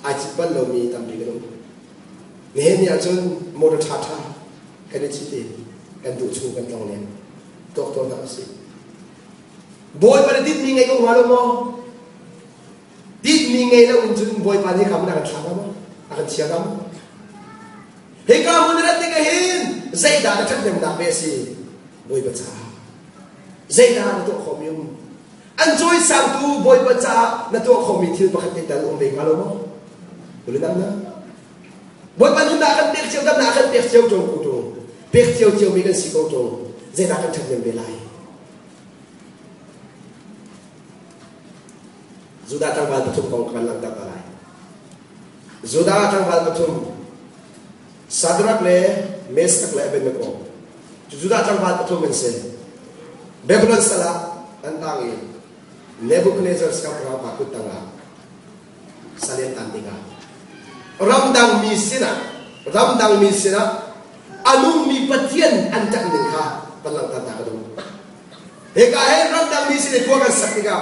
อาชีพเรามีตามดีกันนู้นเนี่ยนี่จนโมดท่าท่ากันได้ชิดเองกันดูชูกันตรงนี้ตัวนักสิบอยประเดี๋ยวมีไงก็มาแล้วมั้งดิดมีไงแล้วอุ่นจนบอยปานนี้คำนั้นกันช้ามั้งอากันเชียร์มั้งเฮ้ยก็มันนั่นเองเห็นใจด่าจะทำยังไงเบสิบอยประจ้าใจด่าตัวคอมมิวอันจอยสั่งตัวบอยประจ้าตัวคอมมิวที่ประคับติดต่อองค์เด็กมาแล้วมั้งรู้นั่นนะบอยปานนู้นด่ากันเปียกเชียวด่ากันเปียกเชียวจงกูจงเปียกเชียวมีกันสิกูจงใจด่ากันทำยังไงZuda tanggal betul kau kemalang tak balai. Zuda tanggal betul sadrak le mes tak le ben meko. Zuda tanggal betul mense. Babylon salah antangi. Nebuchadnezzar sekarang apa kut tanggal. Salin tantiga. Ramdang misina. Anu mi patian antak nikah palang tanda kadu. Heka he ramdang misina kuat kan saktiga.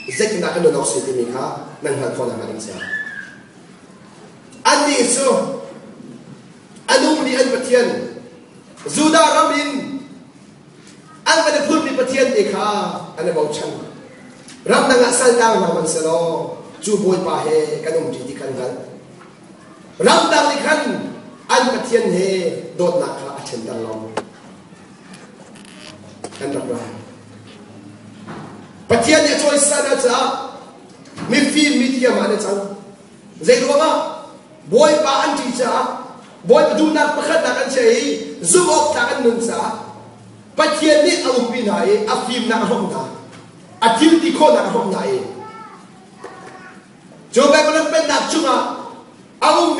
Zek nak kena nak siti mikha nang hal kau nak maring siapa. Andi itu, anu ni an petian, zuda ramin, an pada pun ni petian ikha, ane bau cang. Ram nang asal dang naman selo, cuboy pahe kanum jadi kan hal. Ram dang ikan an petian he dot nak kah acen dalam. Kan berapa? Patian dia choice sana cah, mifil mitia mana cah, zai ruama, boy pa anti cah, boy pedunak pekat nak cah, zubok tak nun cah, patian ni alum pinai, afim nak hong dah, atil tiko nak hong dah. Coba kalau pendak cuma, alum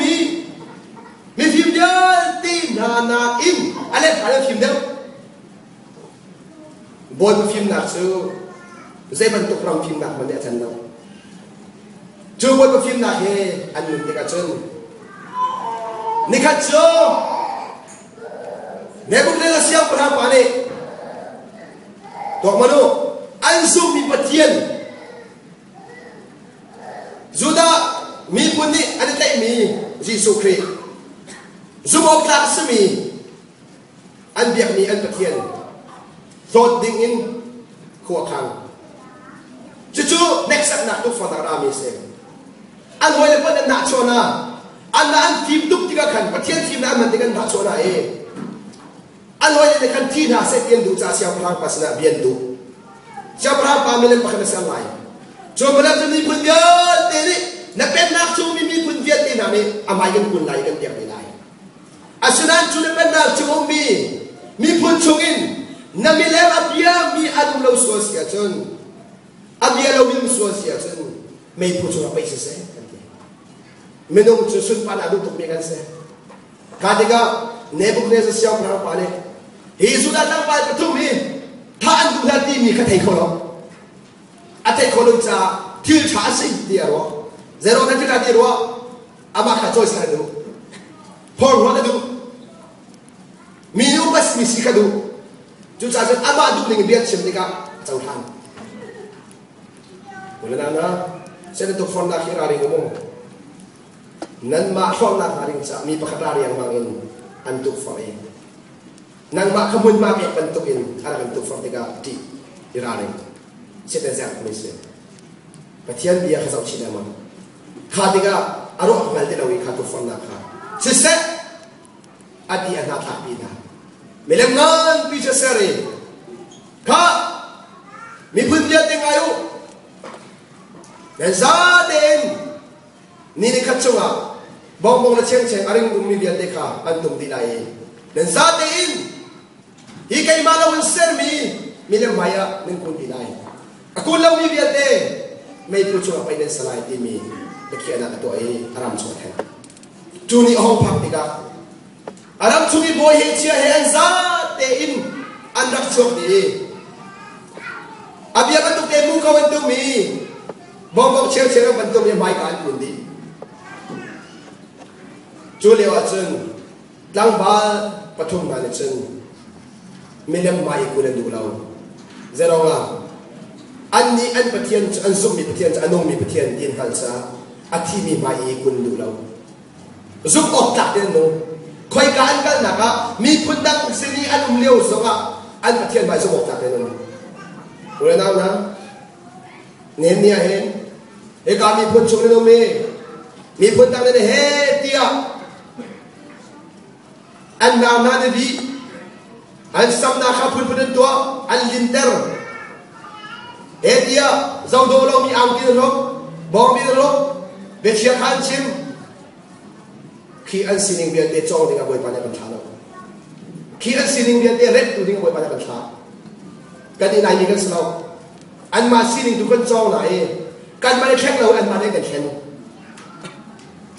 mifil dia ti nana im, alef film dia, boy film nak so. Saya bentuk ram film nak mana channel. Cuba buat film nak he, anu nikacun. Nikacun. Nebuchadnezzar siap berapa ni? Tuak manu, ansum mi patian. Zuda mi pun ni ada tak mi, Yesus Kristus. Zubok tak semi. An biak mi an patian. Thot dingin kuakang. Cucu next up nak tu fana rami se. An hoi lepas dan nak cona. An tim tu tiga kan. Patian tim nak man dengan nak cona An hoi lepas kan tina se tian du cah siapa orang pas nak bian du. Siapa orang pamilan pakai nasi alai. Cuma nak tu ni pun bian teri. Nak pen nak cuma mi pun bian teri nami. Amai kan pun lain kan tiap lain. Asuran cuma pen nak cuma mi pun cungin. Nami lewat dia mi adu lau sosial cun. Abia lau minum suasia sen, mei pucuk apa isi se, minum susun pan adu tu megan se. Katiga Nebuchadnezzar siap berapa ni? Yesus datang pada betul ni, tahan tu hati mi katai kolom, atai kolom cah til casi dia roh, zero nanti tadi roh, ama kacau sekali tu, por roh tu, minum bas misi kadu, jual sen ama adu dengan biar cemtika jauhan. Boleh nana, saya tu phone nak kira ring umum. Nan mak phone nak ring sa, mi pakatari yang mangin antuk phone. Nang mak kemun mak yang bentukin, ada bentuk phone tiga di iraring. Saya tak komisi. Patian dia kasau cina mana. Katiga aruh ngal tilawi katu phone nak kah. Sisa adi anak tak bina. Melengan bisa seri. Kah, mi pun dia tengayu. Dan zaden ni kacunga bongbong na ceng aring dum ni biar deka antum dilai dan zaden ikai malawan sermi milam maya ning kun dilai aku law ni biar de may pucunga pa inen salai timi deki anak to ai aram chothen tuni hong phak tika aram chungi boy he chia he an zaden andak chok ni abia bentuk demu ก็มันต้องมีบอกเชื่อมันต้องมีไม่การคุณดีจูเลียวจึงตั้งบ้านปฐมมาเลยจึงไม่เลี้ยงไม่คุณดูเราเจ้าเราอันนี้อันปะเทียนอันซุ่มมีปะเทียนอันนุ่มมีปะเทียนดินหันซาอันที่มีไม่คุณดูเราซุ่มออกจากเดินโน้คอยการกันนะครับมีคนดังสิริอันเลี้ยวสงะอันปะเทียนไม่ซุ่มออกจากเดินโน้รู้แล้วนะเนี่ยเห็นเอกามีคนชมในโน้มีคนดังในเฮติยาอันนามนาเดบีอันสัมนาข้าพูดตัวอันลินเตอร์เฮติยาเจ้าโดเรามีอังกินหรอกบองมีหรอกเบชียขันชิมขี้อันสินิงเบียนเตจองดิ่งกับวยปานกันชาเราขี้อันสินิงเบียนเตเร็ดตัวดิ่งกับวยปานกันชากันที่ไหนมีกันสเราอันมาสินิงทุกคนจองไหนกันมาได้แข่งเราอันมาได้กันแข่ง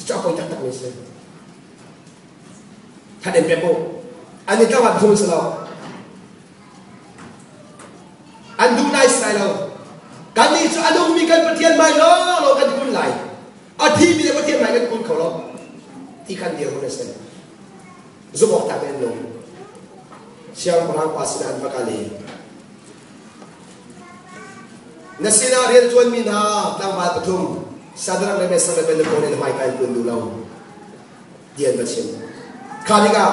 จะเอาไปจัดตั้งนี่สิถ้าเดินไปปุ๊บอันนี้ก็วัดทุ่มสเราอันดูนายสไตล์เราการนี้จะอันดูมีการปะเทียนใหม่เรากันคุณไหลอาทิตย์มีปะเทียนใหม่กันคุณเขาเราที่กันเดียวคนเดียวจุบออกจากเป็นลมเชียงพลังภาษาอันฟักลีนักศิลป์เรียนชวนมีนาตั้งบาตรปฐมสาธารณะเป็นสังเกตเป็นคนในไม่การคุณดูเราเดียนประชิมข้านี่ก็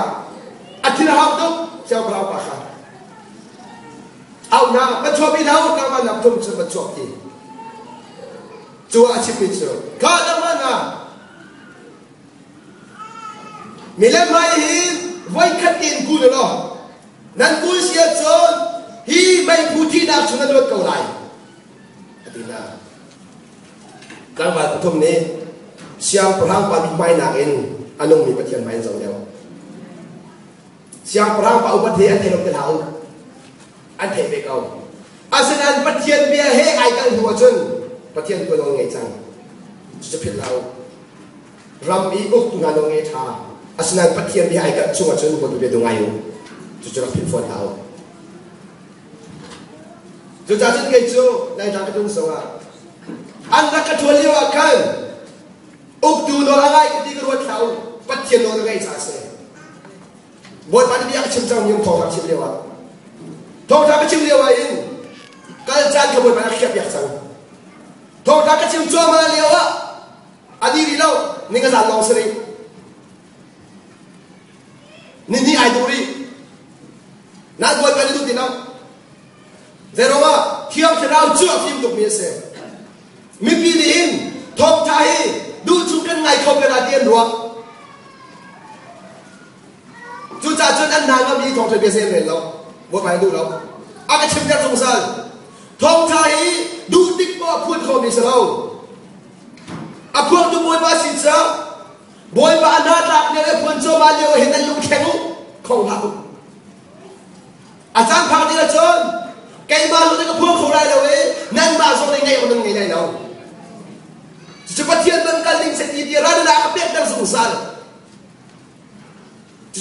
อาทิตย์ละห้าตุกเชียงพลังภาษาเอาหน้ามันชอบพี่เท้าตั้งมาหลับทุ่มฉันมันชอบที่จัวอาชีพมิตรข้าตั้งมาหน้ามีเล่มไม่เห็นไว้ขัดเตียนกูเลยหรอนั่นกูเสียจนฮีไม่พูดที่นักชนรถเก่าไหลอาทิตย์หน้าตั้งบาตรปฐมนี้เชียงพลังปาบิไม่นักเองอันนู้นมีปฏิญาณไม่ส่งเดียวเชียงพลังปาอุปเทอันเทนกเท้าอันเทไปเก่าอาศัยนั้นปฏิญาณเบียเฮไอกันหัวจนปฏิญาณตัวน้องไงจังจะผิดเรารำอีอุกตุงานน้องไงท่าอาศัยนั้นปฏิญาณเบียไอกันช่วงจนคนตัวเบียดงไงอยู่จะรับผิดฝนเอาจะจ่าจนไงจูในทางกระตุ้นสวะอันรักกระทวนเลี้ยวกันอุกตุนอะไรกันที่กระทวนเขาปฏิญาณน้องไงจ่าเสียบทปฏิบัติชิมจังยังทองทับชิมเลี้ยวทองทับชิมเลี้ยวอินการจานขบวนมาเขียบอยากสั่งทองทับชิมจัวมาเลี้ยวอดีตเรานี่ก็สั่งลองสินี่ไอดูรีนัดบทไปดูดีนะเจรว่าเที่ยวที่เราเชื่อฟิล์มตุกมีเสมีปีนี้ทองไทยดูชุกันไงเขาเป็นอาเดียนรัวจุดจ่าจนอันนานก็มีทองไทยเปเซนเลยเราบทไปดูเราอาจจะชิมกันสงสารทองไทยดูติ๊กว่าพูดเขามีเสเราอาพวกตัวบอยบาสิจ้าบอยบานาตักเนี่ยเลยพูดโจมาเดียวเห็นแต่ลุงแข็งของเราอาจารย์พาดีละจนแกมาลุงนี่ก็พูดเขาได้เลยนั่นมาส่งในไงคนนึงไงเราจะปฏิเสธมันกันลิงเสตีดีร้านนั้นก็เปลี่ยนกันสงสาร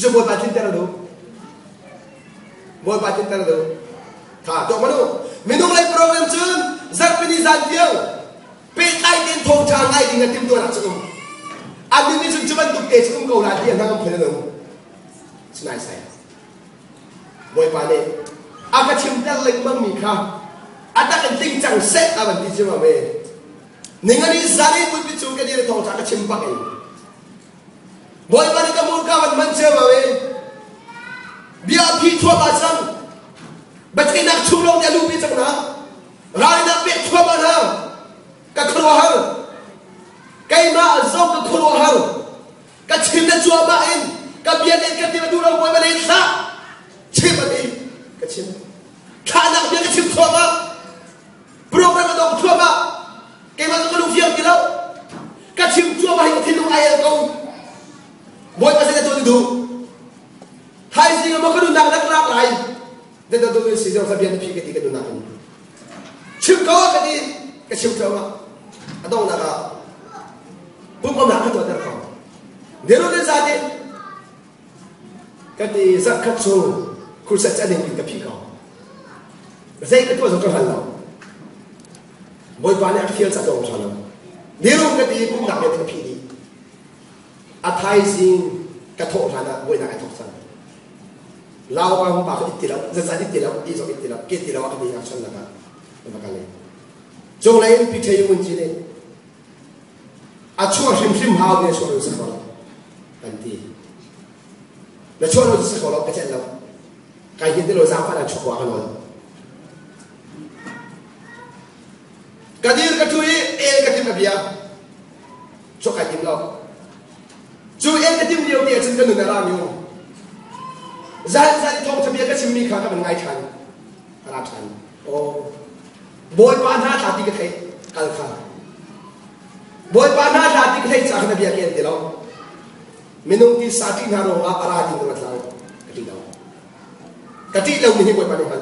จะบอยบาทินเตอร์ดูบอยบาทินเตอร์ดูถ้าตัวมนุษย์มีนุ่งเลยโปรแกรมจนจักรพิธีจันเดียวเป็นไอเดียนทงชางไอเดียนทีมตัวหลักสุดอันนี้สุดจะมันตุกเตะสุดเขาหลายที่นั่งกับเพื่อนเราสนายใส่บอยบาเนี่ยอากาศชิมแต่เล็กมั่งมีค่าอัตราการจริงจังเซ็ตอะไรที่จะมาเว้ยนี่งั้นนี่ซารีบุตรพิจูกันดีเลยทงชางก็ชิมปักเองบอยบานี่ก็มูลค่ามันเชื่อมาเว้ยเบียร์พี่ทั่วบ้านซังบัดนี้นักชุมนุมจะรู้พิจารณาเรานักเบียร์ทั่วบ้านเราก็ครัวเราไก่มาส่งก็ครัวเราก็ชิมแต่จัวบ้าอินก็เบียร์เองก็ที่มาดูเราบอยบานี่ซะชิมมันเองก็ชิมข้านักเบียร์ก็ชิมทั่วบ้านโปรแกรมมันต้องทั่วบ้านไก่มาต้องดูเฟี้ยงกี่แล้วก็ชิมทั่วบ้านให้ที่ลุงไอ้เราบอยบานี่ตัวดูไทยสิงห์มันก็ดูหนังนักล่าไหลเดี๋ยวดูสิเจ้าสับยันพี่ก็ตีกันดูหนังชิมเขาก็ดีก็ชิมเขาอะต้องนะก็ปุ๊บเอาหนังตัวเดียวเขาเดี๋ยวเราจะจ่ายก็ดีสักขั้นสูงคุณสัจจะหนึ่งกับพี่เขาใจก็ตัวสองกันเรา บอยปานเนี่ยเที่ยวจะตรงชนนี่รู้กันดีพุ่งหนักเป็นพี่ดีอาไทยสิงกระโถฐานะบอยหนักกระโถสันเราบางปากอิติแล้วจะใส่อิติแล้วอีสองอิติแล้วเกติแล้วก็มีอาชันนะครับมากันเลยจงเลยพิธีมุ่งจีเนี่ยอาชัวร์ชิมหาวเนี่ยชัวร์รู้สึกเขาอันที่แล้วชัวร์รู้สึกเขาเราก็เช่นเราใครเห็นที่เราสร้างฝันชัวร์กันหมดกระดิ่งกระชุยกระดิ่งแบบเดียวชัวร์กระดิ่งเราช่วยกระดิ่งเดียวเนี่ยฉันก็หนึ่งในร่างอยู่จะทองทะเบียนก็ชิมมีข้าก็เป็นไงฉันรับฉันโอ้บอยปานหน้าตาดีก็เทกันข้าบอยปานหน้าตาดีก็เทจากทะเบียนเกี่ยนเดียวมินุที่สาธิตหาโรงอาราดินตัวเรากระดิ่งเราไม่ให้บอยปานกัน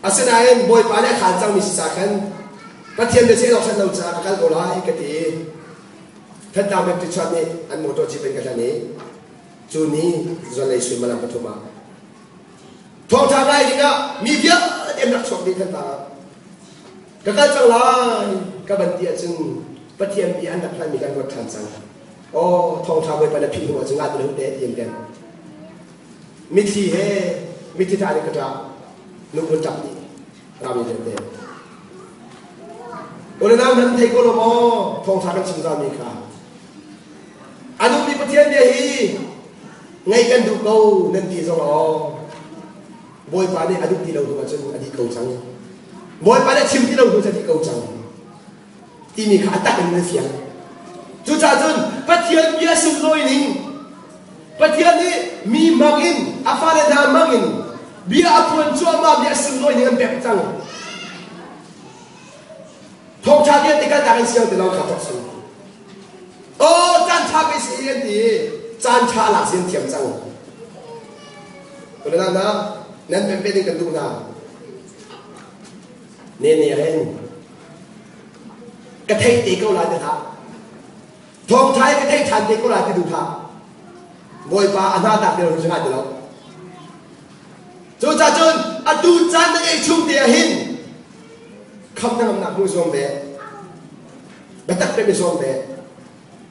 อาศัยนั้นบอยปานเนี่ยขันจังมีสักขันประเทศเดียวเราฉันเราจะกันโอลาอีกทีท่านดาวเป็นติดชันนี่อันโมโตจีเป็นกันนี้จูนี้จะเลยสุดมาลำปฐุมาทองทางไรนี่ก็มีเยอะเต็มหลักสองดีท่านตาก็การจังไรก็บันเทียจึงประเทียนปีอันดับนั้นมีการกดทันสังโอ้ทองทางไปประดับพิมพ์หัวจึงงานเป็นเรื่องเด็ดเยี่ยมกันมิทีเฮมิทีทานกระจานุ่งกระจับนี่เรามีเรื่องเด็ดโอ้แล้วนั้นเทโกโลโมทองทางเป็นสิ่งที่มีค่าอันนู้นมีประเทียนเดียฮีไงกันดูเขานั่นดีจังหรอบอยปานเนี่ยอดีตที่เราดูมาจนอดีตเขาจังบอยปานเนี่ยชิมที่เราดูจะที่เขาจังที่มีขาตัดเป็นเสียงจุดจ้าจนประเทศเบียสุดลอยนิ่งประเทศนี้มีมังอินอาฟาเลดามังอินเบียอภวนชัวมาเบียสุดลอยนิ่งกันแบบจังทองชาเดียติกันแต่กันเสียงแต่เราขับรถสูงโอ้จันทาไปเสียงดีจานชาหลักเสียงเทียมจังคนนั้นนะนั่นเป็นกันดูนะเนี่ยเห็นกระเทยตีเกาหลีนะครับทองไทยกระเทยชันตีเกาหลีที่ดูท่าบอยปาอันน่าดักเดียวรู้จักกันแล้วจูจ่าจนอดูจานนั่งเองชุ่มเดียหินคำนั่งหนักมือส่งเดะแบบตักเป็นส่งเดะ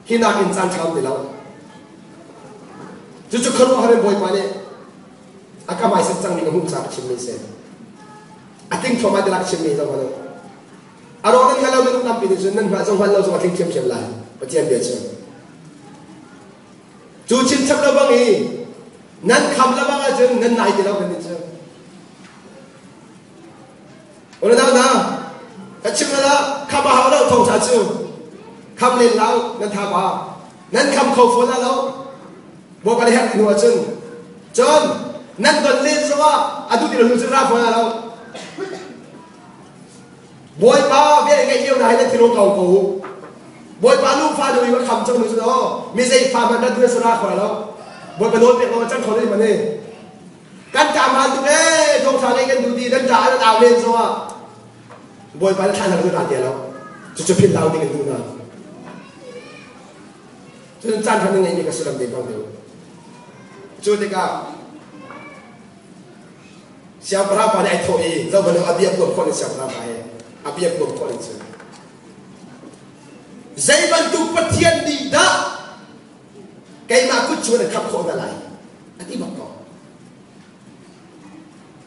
ที่นักอินจานชามเดียวจู่ๆคนว่าเรื่องบอยปาเนี่ยอากาศไม่สนใจมีกับหุ่นจับชิมไม่เสร็จอาทิตย์ชมมาเดลักชิมไม่จังหวะนั้นอารมณ์นั้นเราไม่ต้องนำไปดูจนนั้นพระจังหวะเราจะมาทิ้งเชื่อมลายปะเจียนเบียดเชื่อจู่ชิมชับเราบ้างอีนั้นคำเราบ้างจนนั้นนายที่เราเป็นเชื่อโอ้แล้วนะถ้าชิมแล้วคำว่าเราทงชาชูคำเล่นเรานั้นท่าว่านั้นคำเขาฝนเราบอกไปให้หัวจนนั่นตอนเล่นซะว่าอดูที่เราจะรับมาเราบอยป้าเบี้ยไงเยี่ยวนายเล่นที่โรงเก่ากูบอยป้าลูกฟ้าดูว่าคำจังเลยสิมีใจฟ้ามันดันด้วยสระคนแล้วบอยป้าโน้ตเป็นเราจังคนนี้มันนี่การจามหันตัวทงชาเล่นกันดูดีดันจ่าแล้วเอาเล่นซะว่าบอยป้าท่านทำด้วยตาเดียวแล้วจะพิมพ์เราดีกันดูนะจนจานทำยังไงนี่ก็สุดลำเดียวบ้างเดียวจุดที่ก็เสียพระปานไอ้โถอีเราเป็นอาเบียบกบคนเสียพระปานอาเบียบกบคนเสียใจบรรทุกประเทียนดีด้าใครมาคุยชวนขับคนอะไรอันนี้บอกก่อน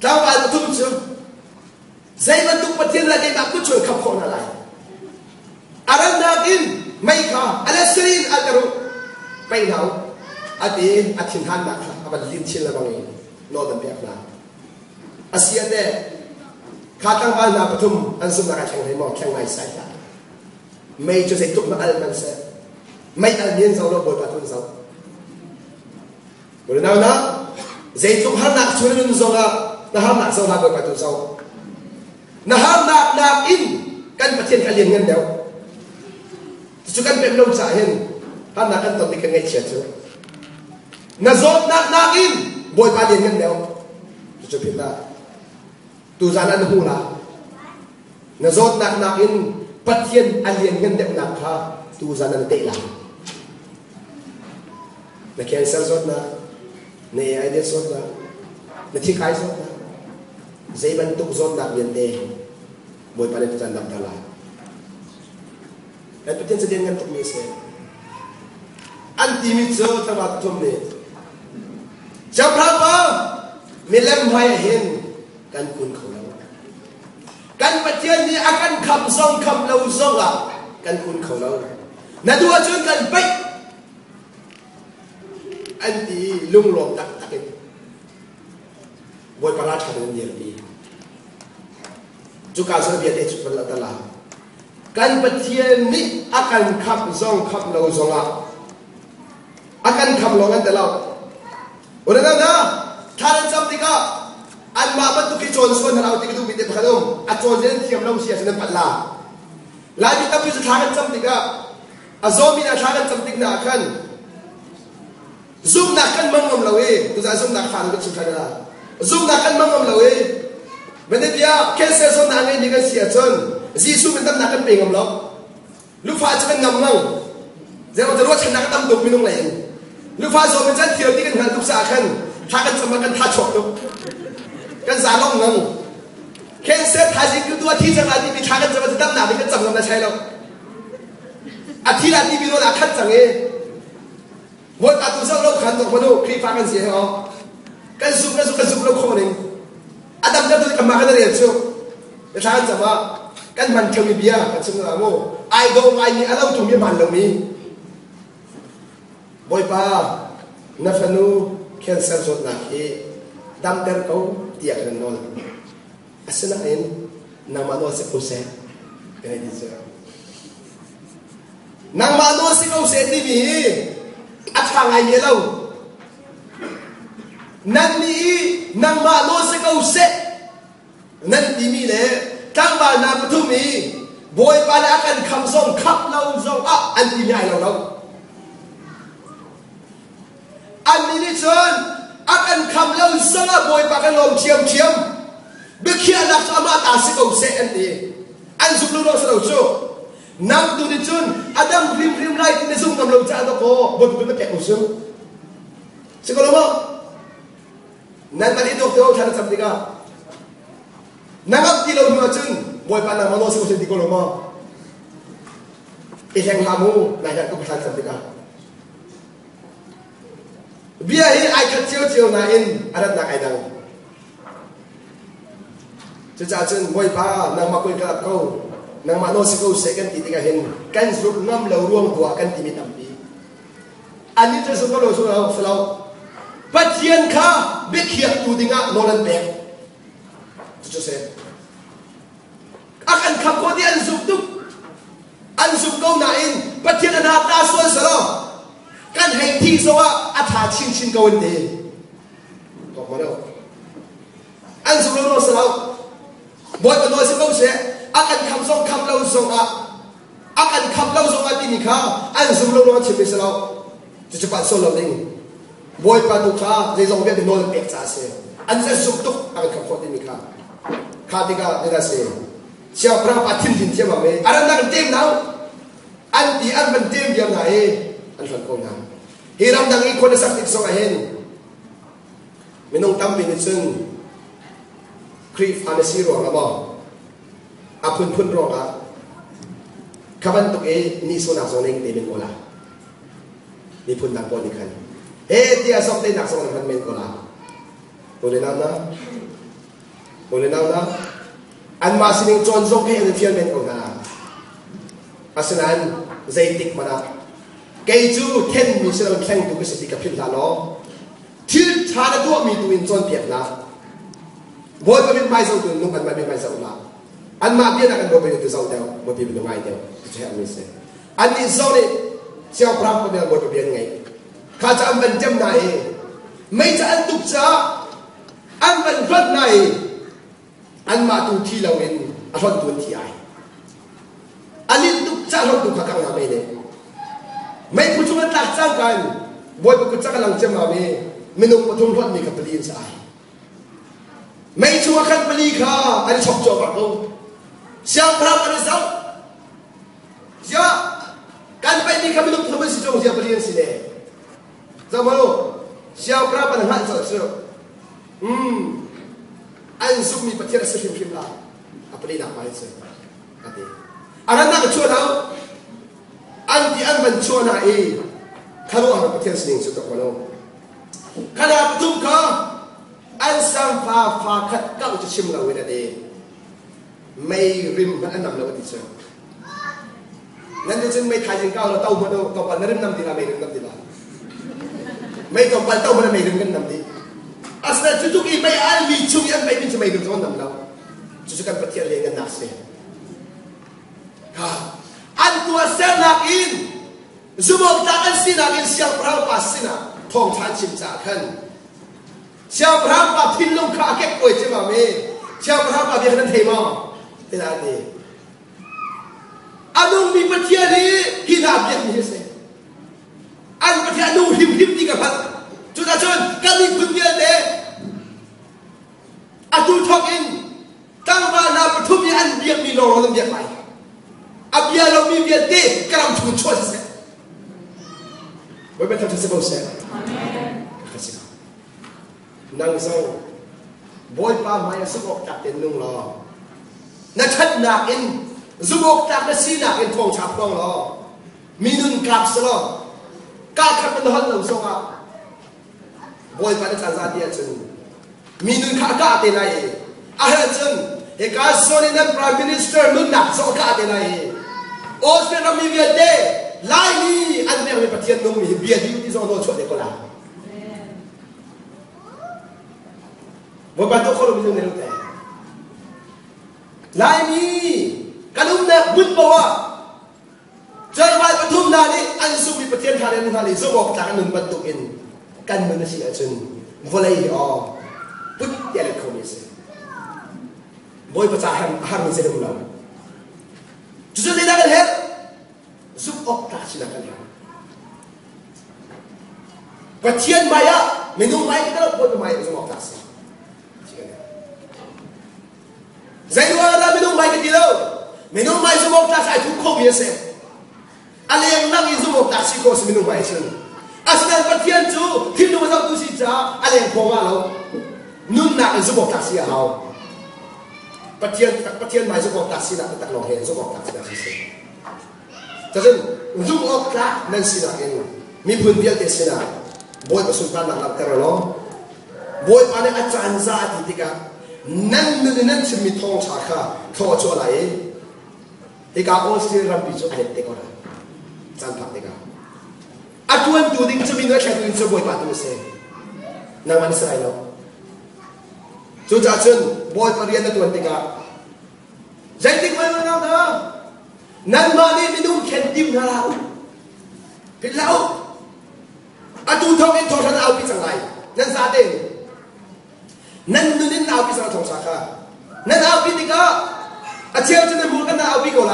เจ้าบ้านทุ่มชวนใจบรรทุกประเทียนอะไรมาคุยชวนขับคนอะไรอารันดากินไม่ค่ะอะไรสิ่งอะไรรู้ไปเหนาอาทิตย์อาทิตย์หันนักอาบันลิ้นชิลละบางอย่างโน้ตเป็นแบบนั้นอาเซียนเนี่ยข้าตั้งบ้านนาปฐุมอันสมนักแข่งในหม้อแข่งในสายตาไม่จะใส่ตุกมาอัลมันเสไม่อัลเมียนเสาโลบอยปาตุนเสาบริณานะใส่ตุกหันนักชวนนุนส่งละนะฮัมนักเสาลาบอยปาตุนเสานะฮัมนักอินกันประเทศกันเลี้ยงเงินเดียวจุกันเป็นลมจ่ายเห็นฮัมนักกันต้องมีกันไงเชียร์เถอะนะโซนักอินบอยปาเลี้ยงเงินเดียวจุพินได้tu jalan hula nazot nak in pathian alien ngan dep nak kha tu jalan te la na cancer zot na ne ide zot na thi kai zot na zai ban tuk zot nak yen te บวยปานจันดับตลาดและประเทศจะเรียนกันตรงนี้เสียอันที่มีเจอทว่าตรงนี้จะพระว่ามีเล่มไว้เห็นกันคุณเขาแล้วกันประเทศนี้อาการคำส่งคำเล่าส่งอ่ะกันคุณเขาแล้วนั่นตัวจนกันไปอันที่ลุงหลงตักตักบวยประหลาดทำเป็นเดียร์ดีจุกการเสบียดเอจุเป็นละตลาดกันประเทศนี้อาการคำส่งคำเล่าส่งอ่ะอาการคำลงกันแต่เราโอ้นั่นนะท่านจำติกาอันมาบรรทุกโจรส่วนเราติกดูบิดเด็กขนมอันโจรเจนเทียมเราเสียสนับปัดลาลายบิดตั้งพิจารณาจำติกาอาโซมินาท่านจำติกนาขันซุ่มนักกันมั่งมั่งเราเองตัวจะซุ่มนักฟันก็สุดท้ายละซุ่มนักกันมั่งมั่งเราเองไม่ได้เดียวแค่เสียส่วนนั้นเองนี่ก็เสียจนซีซุ่มเป็นตั้งนักกันเป็นงำเราลูกฟ้าจะเป็นงำมั่งเดี๋ยวเราจะรู้ว่าชนะก็ตั้งดุไม่ต้องเลยลูกฟ้าโซเป็นเจ้าเที่ยวที่กันหันทุกสาขันท่ากันสมัครกันท่าฉกตุกกันสาล่องงังแค่เสียท่าสิคือตัวที่จะมาที่มีท่ากันจะมาจะตั้งหนาที่กันจำนำได้ใช่เราอาทิตย์ละที่มีโรนักขัดจังเองวันอาทิตย์เช้าเราขันตกมาดูคลิปฟังกันเสียเหรอกันสุกเราคนหนึ่งอาดัมจะดูกันมากันเรียนชั่วแต่ท่ากันจะว่ากันมันเทมีเบียกันสมมติว่าโม่ไอโดไอนี่เราถูกมีมันเรามีบอยป้านัฟนูแคนเซอร์สดนักที่ดำเดินเขาเตียกันนอนอาศัยนั่นนางมาโนสิโกเซเป็นไงดีเจ้านางมาโนสิโกเซที่มีอัฐางไงเนี่ยเรานั่นนี่นางมาโนสิโกเซนั่นที่มีเลยตั้งบ้านนาปทุมีบอยป้าและกันคำส่งขับเราส่งอันที่ใหญ่เราอันนี้นี่เชิญอาการคำเล่าสงบอยปากกันลมเชียมเบื่อเขียนนักสมาตาสิกเอาเสียอันนี้อันสุดรู้เราสนุกชูนั่งดูนี่เชิญอาดัมริมไล่ที่ในซุ้มกำลังจะตะโกบนเป็นแก่เอาซึ่งสิกเอาลงมานั่นตอนนี้ตัวเดียวฉันจำดีกันนั่งอัพที่เราดูเชิญบอยปากนามโนสิกเอาเสียดีกว่าลงมาอีแห่งหามูนายก็ฉันจำดีกันเบียร์ไอ้ขัดเจียวนาอินอะไรนักไอ้ดังจะจ่าจึงมวยป้านางมาคุยกับเขานางมาโนสิเขาเสกันตีกันเห็นกันสุกน้ำเราร่วงตัวกันตีมีตั้มปีอันนี้จะสุกเราสุกเราปัจเจียนข้าเบียร์เขียดตูดิ่งอ่ะโนรันเบกจะเสอาการขับคนที่อันสุกตุกอันสุกเขานาอินปัจเจียนนาตาส่วนสระกันให้ที่สว่าอัฐาชินกวนดีตกมาแล้วอันสุดเราสลาวบอยเป็นน้อยสิเขาเสียอาการคำส่งคำเราส่งอาการคำเราส่งที่นี่ข้าอันสุดเราชิมไปสลาวจะปัดโซลลิงบอยปัดลูกค้าจะส่งเบี้ยเป็นน้อยเปียกจ่าเสียอันจะสุดทุกอาการคำพูดที่นี่ข้าที่ก็ได้เสียเชื่อพระปฏิทินเชื่อมาไหมอันนั้นเต็มแล้วอันที่อันมันเต็มยังไงอันฝันโกงฮิรัมดังอีกคนจะสักติดสองเห็นไม่ต้องตั้มเป็นซึ่งครีฟอันนี้สิรองละบ่อาพุ่นรองอ่ะขบันตุกนี่ส่วนนักส่วนหนึ่งเต็มโกลานี่พุ่นนักบอลนี่คันที่อาสอบเต็มนักส่วนนั้นเป็นโกลาโอเลนาวนะอันมาสิ่งจนส่งให้อันเทียนเป็นโกลาอาศัยนั้นใจติดมานะเกจูเทนมีเสลแข่งตัวก็สิกับพิลลาโนที่ชาดตัวมีตัวอินจนเปียกนะบอยเป็นไม่เศร้าตัวนุ่งอันไม่เป็นไม่เศร้าละอันมาเปียนักกันบอยเป็นตัวเศร้าเดียวบอยเป็นตัวง่ายเดียวจะให้อันนี้เสียอันนี้เศร้าเนี่ยเจ้าพระเป็นบอยเป็นไงข้าจะอันเป็นเจ้าไหนไม่จะอันตุกจ้าอันเป็นรัดไหนอันมาตัวที่เราเองอันรัดตัวที่ไออันนี้ตุกจ้ารัดตัวข้ากังหาไม่เนี่ยไม่พูดถึงหลักจ้างกันบอยพูดจากหลังเจ้ามาไม่นุ่งมาทุ่งทอดมีกับปลีนสายไม่ชัวร์กันปลีค่ะอันนี้ชอบโจมเราเสียงพระอันนี้เจ้าเสียการไปมีกับไม่นุ่งทำไมสิโจมเสียปลีนสิเนี่ยจำมาลูเสียงพระอันนั้นเจ้าอันสุมีปฏิรัติสิฟิมละ apa ni nak main sih nanti anak nak cuci tahu anti an mencuri na kalau orang pertian sini suka kalau betul ke an samfa fakat kauจะชิมเราไว้นั่นเองไม่ริมมันนำเราไปที่เชิงนั่นจะไม่ทายจริงเก้าเราเต้ามันต่อไปนั่นริมนำดีละไม่ริมนำดีละไม่ต่อไปเต้ามันไม่ริมกันนำดีอาศัยจุดที่ไม่อันมีช่วงอันไม่เป็นจะไม่ริมซ้อนนำเราจุดกันประเทศเลี้ยงกันหนักเสียอันตัวเซลนักอินสมองจากอันสินักอินเสียงพระปัสสินะทองชันชิมจากขันเสียงพระปัสพินลงขาเก็บป่วยเจ้ามาเมเสียงพระปัสเบียร์นั้นเทมาเป็นอะไรอันนู้นมีประเทศนี้ที่น่าเบียดมีเสียอันประเทศนู้นหิมที่กับพัดจุดนั้นก็มีพื้นที่เดียอันดูทองอินตั้งมาหน้าประทุมยันเบียดมีโลเราต้องเบียดไปอับยาเรามีเบียดเด็กกำลังถูกช่วยเสียไม่เป็นทางที่จะบอกเสียนั่งเศร้าบอยป้าไม่สมองจับเต็นนุ่งรอนักชัดหนักอินสมองจับนักสีหนักอินทองฉับต้องรอมีนุ่นกลับสลอการขัดมันหันหลังส่งอ่ะบอยป้าในทางซาเดียจึงมีนุ่นข้ากาเต็นไรอะไรจึงเอกาโซนินันพระมินิสเตอร์นุ่นหนักส่งกาเต็นไรโอสเตรเลียมีเบียดเดไล่นี่อันนี้เป็นประเทศนุ่มมีเบียดอยู่ที่โซนโนชวดเด็กคนละบุปผาตัวคนเราไม่ต้องเรียนรู้แต่ไล่นี่กันอุ้มเนี่ยบุญบอกว่าเจอไปประทุมนานี่อันสุวิประเทศไทยนั่นฮะเลยสมองจากหนึ่งบรรทุกอินกันมันนั่นสิอาจารย์วอลเลย์อ๋อปุ๊บเดี๋ยวเขาไม่เสียบอยภาษาฮาร์มิเซนเราจุดนี้นักเรียนซุปออกตาชินักเรียนประเทศมายาไม่นุ่มไม่ก็ต้องบอยมายาซุปออกตาสิใจดูอะไรไม่นุ่มไม่ก็ดีแล้วไม่นุ่มไม่ซุปออกตาใส่ทุกข้อมีเสียอะไรอย่างนั้นยิ่งซุปออกตาสิโก้สไม่นุ่มไม่เช่นอาศัยประเทศจูที่นุ่มจะดูสิจ้าอะไรอย่างพวกเรานุ่มหนักซุปออกตาสิเอาประเทศไม่ซุปออกตาสินักตักลองเห็นซุปออกตาสินักสิแต่ซึ่งซุปออกตานั่นสินักเองมีพื้นที่เดียวสินักบอยประสบการณ์หนักๆแต่เราบอยอันนี้อาจารย์ซาติติกานั่นจะมีทองฉาค่ะทอชัวอะไรติกาออสเตรเลียบิจูอะไรเด็กอะไรจันทร์ติกาอัตวันตัวดิ้งจะมีเนื้อแข็งดิ้งจะบอยปาตัวเสียนั่งมันสลายแล้วจุดจ้าจนบอยปาเรียนนั่นตัวติกาใจติกมันนั่งเถอะนั่นมาเนี่ยไม่นุ่มแข็งดิ้งนะเราเป็นเราอัตุทองเองทองฉันเอาพิจังไรนั่นซาเด้งนั่นนู่นเอาพิจังทองสาขานั่นเอาพิติกาอาเชียวจะนั่นมูกันนั่นเอาพิโกไล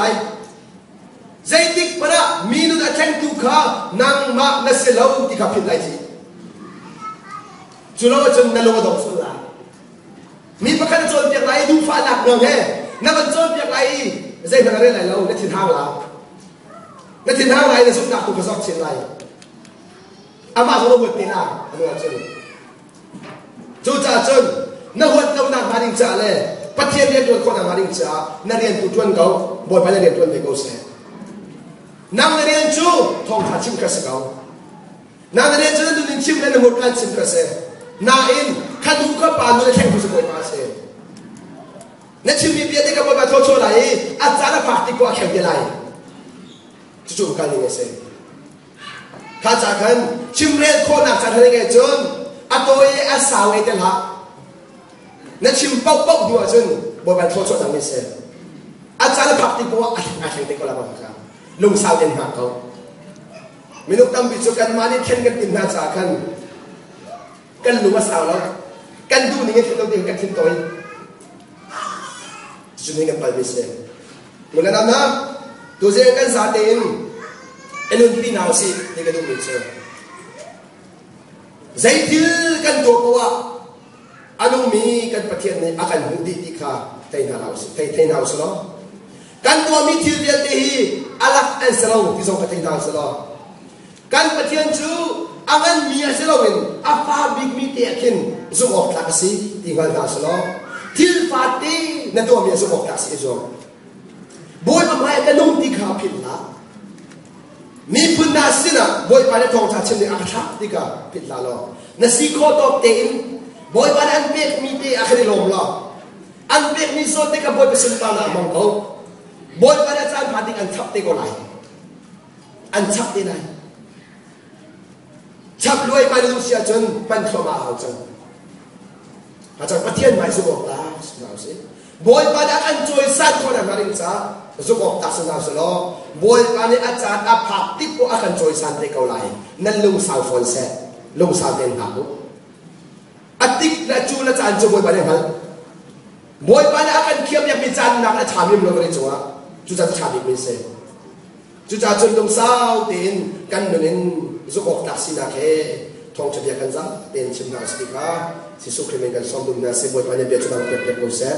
ใจติกปะมีนู่นอาเชงตุขานั่งมานั่นเสลาติกาพิไลจีจุลวัชนนั่นลงมาดองสุดละมีประกันโจรเปียกไรดูฟ้าหนักเงาแห่นั่นมันโจรเปียกไรใจมันอะไรไรเรานั่นทิ้งห้างเรานั่นทิ้งห้างไรนั่นสุดหนักตุกระสอบเชียนไรอามาเขาลงบทนี้นะอันนี้จนจูจ่าจนนักวัดเราหนักมาดิ้งจ่าเลยประเทศเรียนตัวคนหนักมาดิ้งจ่านักเรียนตัวจวนเขาบอยไปเรียนตัวเด็กเขาเสียนักเรียนจูทองขาชิมกระเสเขานักเรียนจูนั่นดูนิ่งชิมเล่นหมดการชิมกระเสนาอินขันดูก็ปานดูแข่งผู้สมัยมาเสียนั่นชิมมีเบียร์เด็กกับบอยมาโทษโชว์ไหลอาจารย์ปากติกว่าแข่งยังไงจู่ๆการยังไงเสียข้าจากนั้นชิมเรียนคนหนักจากทะเลเกจนอัตโตเออาสาวเอเดลฮะนั่นชิมป๊อกดูจนบอยโทษชดทางนี้เสียอาจารย์พักติบัวอาแข่งติกละบ้างครับลุงสาวเดินหาเขามีลูกตั้มบิจุกันมาเนี่ยเข่งกันตินหน้าจากกันลุงมาสาวแล้วกันดูนี่ไงที่เราเดียวกันทิ้งตัวจุดนี้กันไปไม่เสียเหมือนกันนะตัวเจ้ากันสาเต็มไอ้นุ่นพี่นาวสินี่ก็ดูมิเชอร์ใจที่กันตัวกว่าอันนู้นมีกันประเทศนี้อาการหุ่นดีที่ข้าไทยนาวสิไทยนาวสิล้อกันตัวมีที่เรียนที่อาลักอันสโลที่ส่งไปไทยนาวสิล้อกันประเทศจูอันนั้นมีอันสโลวินอาฟ้าบิ๊กมีเตียกินส่งออกหลักสิที่กันนาวสิล้อที่ฟาตี นั่นตัวมีสุขตักสิจงบอยมากันนุ่งตีขาผิดละมีพื้นนาสินะบอยไปในทองชาเช่นนี้อาชักตีขาผิดละล้อนั่นสิข้อตอบเต็มบอยไปอันเป็ดมีเตะอาคดีลมล้ออันเป็ดมีโซนเตะกับบอยไปสุนทรนะมองเขาบอยไปในจานผ่านที่อันชับเตะก็ไหลอันชับที่ไหนชับรวยไปในลูกเสียจนเป็นขมาเอาจังอาจารย์ประเทศไม่สุขตาสนาวสิบอยไปในอันจอยสัตว์คนนั้นมาเรื่องจ้าสุขตาสนาวสิล้อบอยไปในอาจารย์อาภัพติดตัวอาการจอยสัตว์เตะก็ไหลนั่นลุงสาวฟอนเซ่ลุงสาวเดินหาบุอติกและจูและจานจะบอยไปในหันบอยไปในอาการเขียมยังมีจานนักและชาบิมลงไปจัวจูจะชาบิมไม่เซ่จูจะจนลุงสาวเดินกันเหมือนสุขตักสินาเคทองเฉลี่ยกันจ้าเป็นชิมนาสติกาสิสุขเมกันสมดุลนะสิบอยไปในเบียร์จุดนั้นเก็บลงเซ่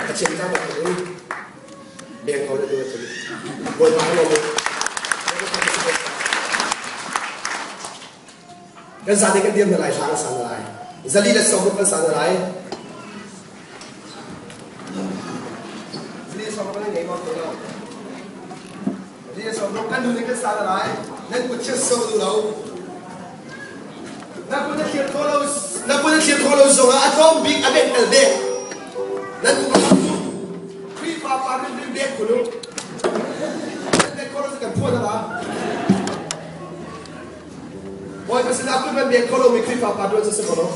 ถ้าเชื่อจ้าแบบนี้เบียร์เขาเลยด้วยกันบอยไปในนี้กันสาธิตกันเดียมอะไรทางสารอะไรจะลีดสมบูรณ์กันสารอะไรลีดสมบูรณ์กันยังไงบ้างตัวเราลีดสมบูรณ์กันดูนี่กันสารอะไรนั่นกูเชื่อสมบูรณ์เรานั่นกูจะเขียนโคโลสนั่นกูจะเขียนโคโลสว่าอะตอมบิ๊กอะเบนเอลเบนนั่นกูจะครีปาปาเป็นเบนกูรู้นั่นโคโลสกันพูดอะไรบอยpasal aku memang kalau mikir apa dua sesuatu.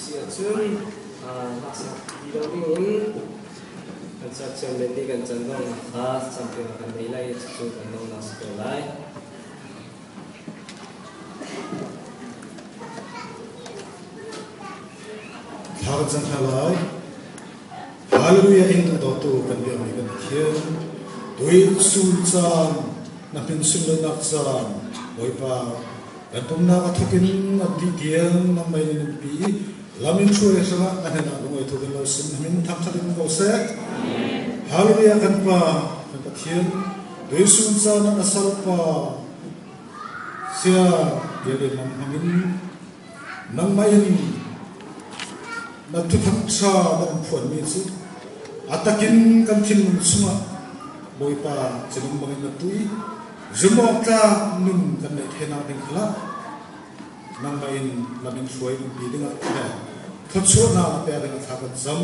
chia chun mặc sắc đi đâu đi in kan sa chen lên đi kan chân dong ha champion kan đi lại chu kan dong na score lại thar chân halai hallelujah in the tu kan bi mi kan thian tui sul chan na pin sul na chan oi pa kan tum na ka thokin adi diang na mai ni pi lamin chue sama kan na ngoi thokin lo sim min tham thakin ko se hallelujah kan pa kan ka thian tui sul chan na sal pa sia ye nam hangin nang mai na tu tham sa na phun mi chu atakin kan thil suma boi pa chenum bangin na tui zumo ta nun kan nei thena ding khala nang main lamin suai bi ding a ha thotso na pe ding a thabat zam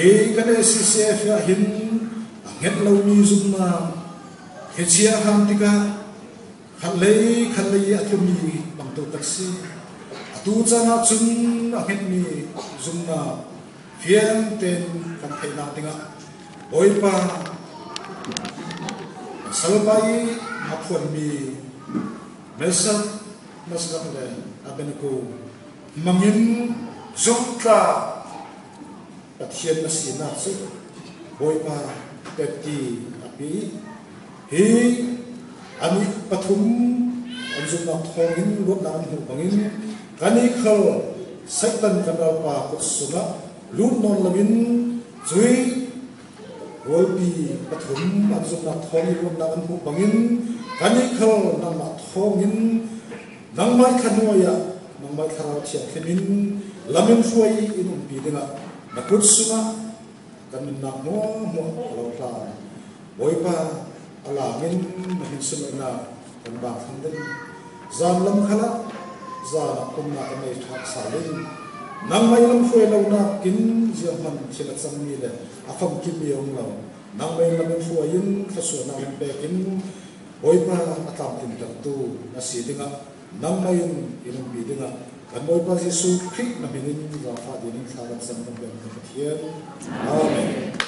e kan ccf ya hin nget lo mi zumna khechia ham tika khalei atumi bang to taxi tu chana chun a nget mi zumna fian ten kan thena ding a oi pa salbai apun mi mesa nasam le abenko mangin zokta pathian nasina su oi pa peti api hi ani pathum anjuna thongin lot na hu bangin kani khal saitan kanal pa kutsuna lut non lamin chui golpi pathum anjuna thongi lot na hu bangin kani khal na thongin nangmai khanoya nangmai kharau thia themin lamin suai inum pi dinga na kutsuna kamin na mo lo ta boipa alangin mahin sumna kan ba thangden zam lam khala za kumna kan nei thak salin nang mai lam khoi lo na kin jiam man chila chang mi le afam kim mi ong lo nang mai lam khoi in khasu na lam pe kin boipa atam tin tak tu na si dinga nang mai in bi dinga kan boipa jesu khrik na minin za fa din thagat sam kan ben ka thian amen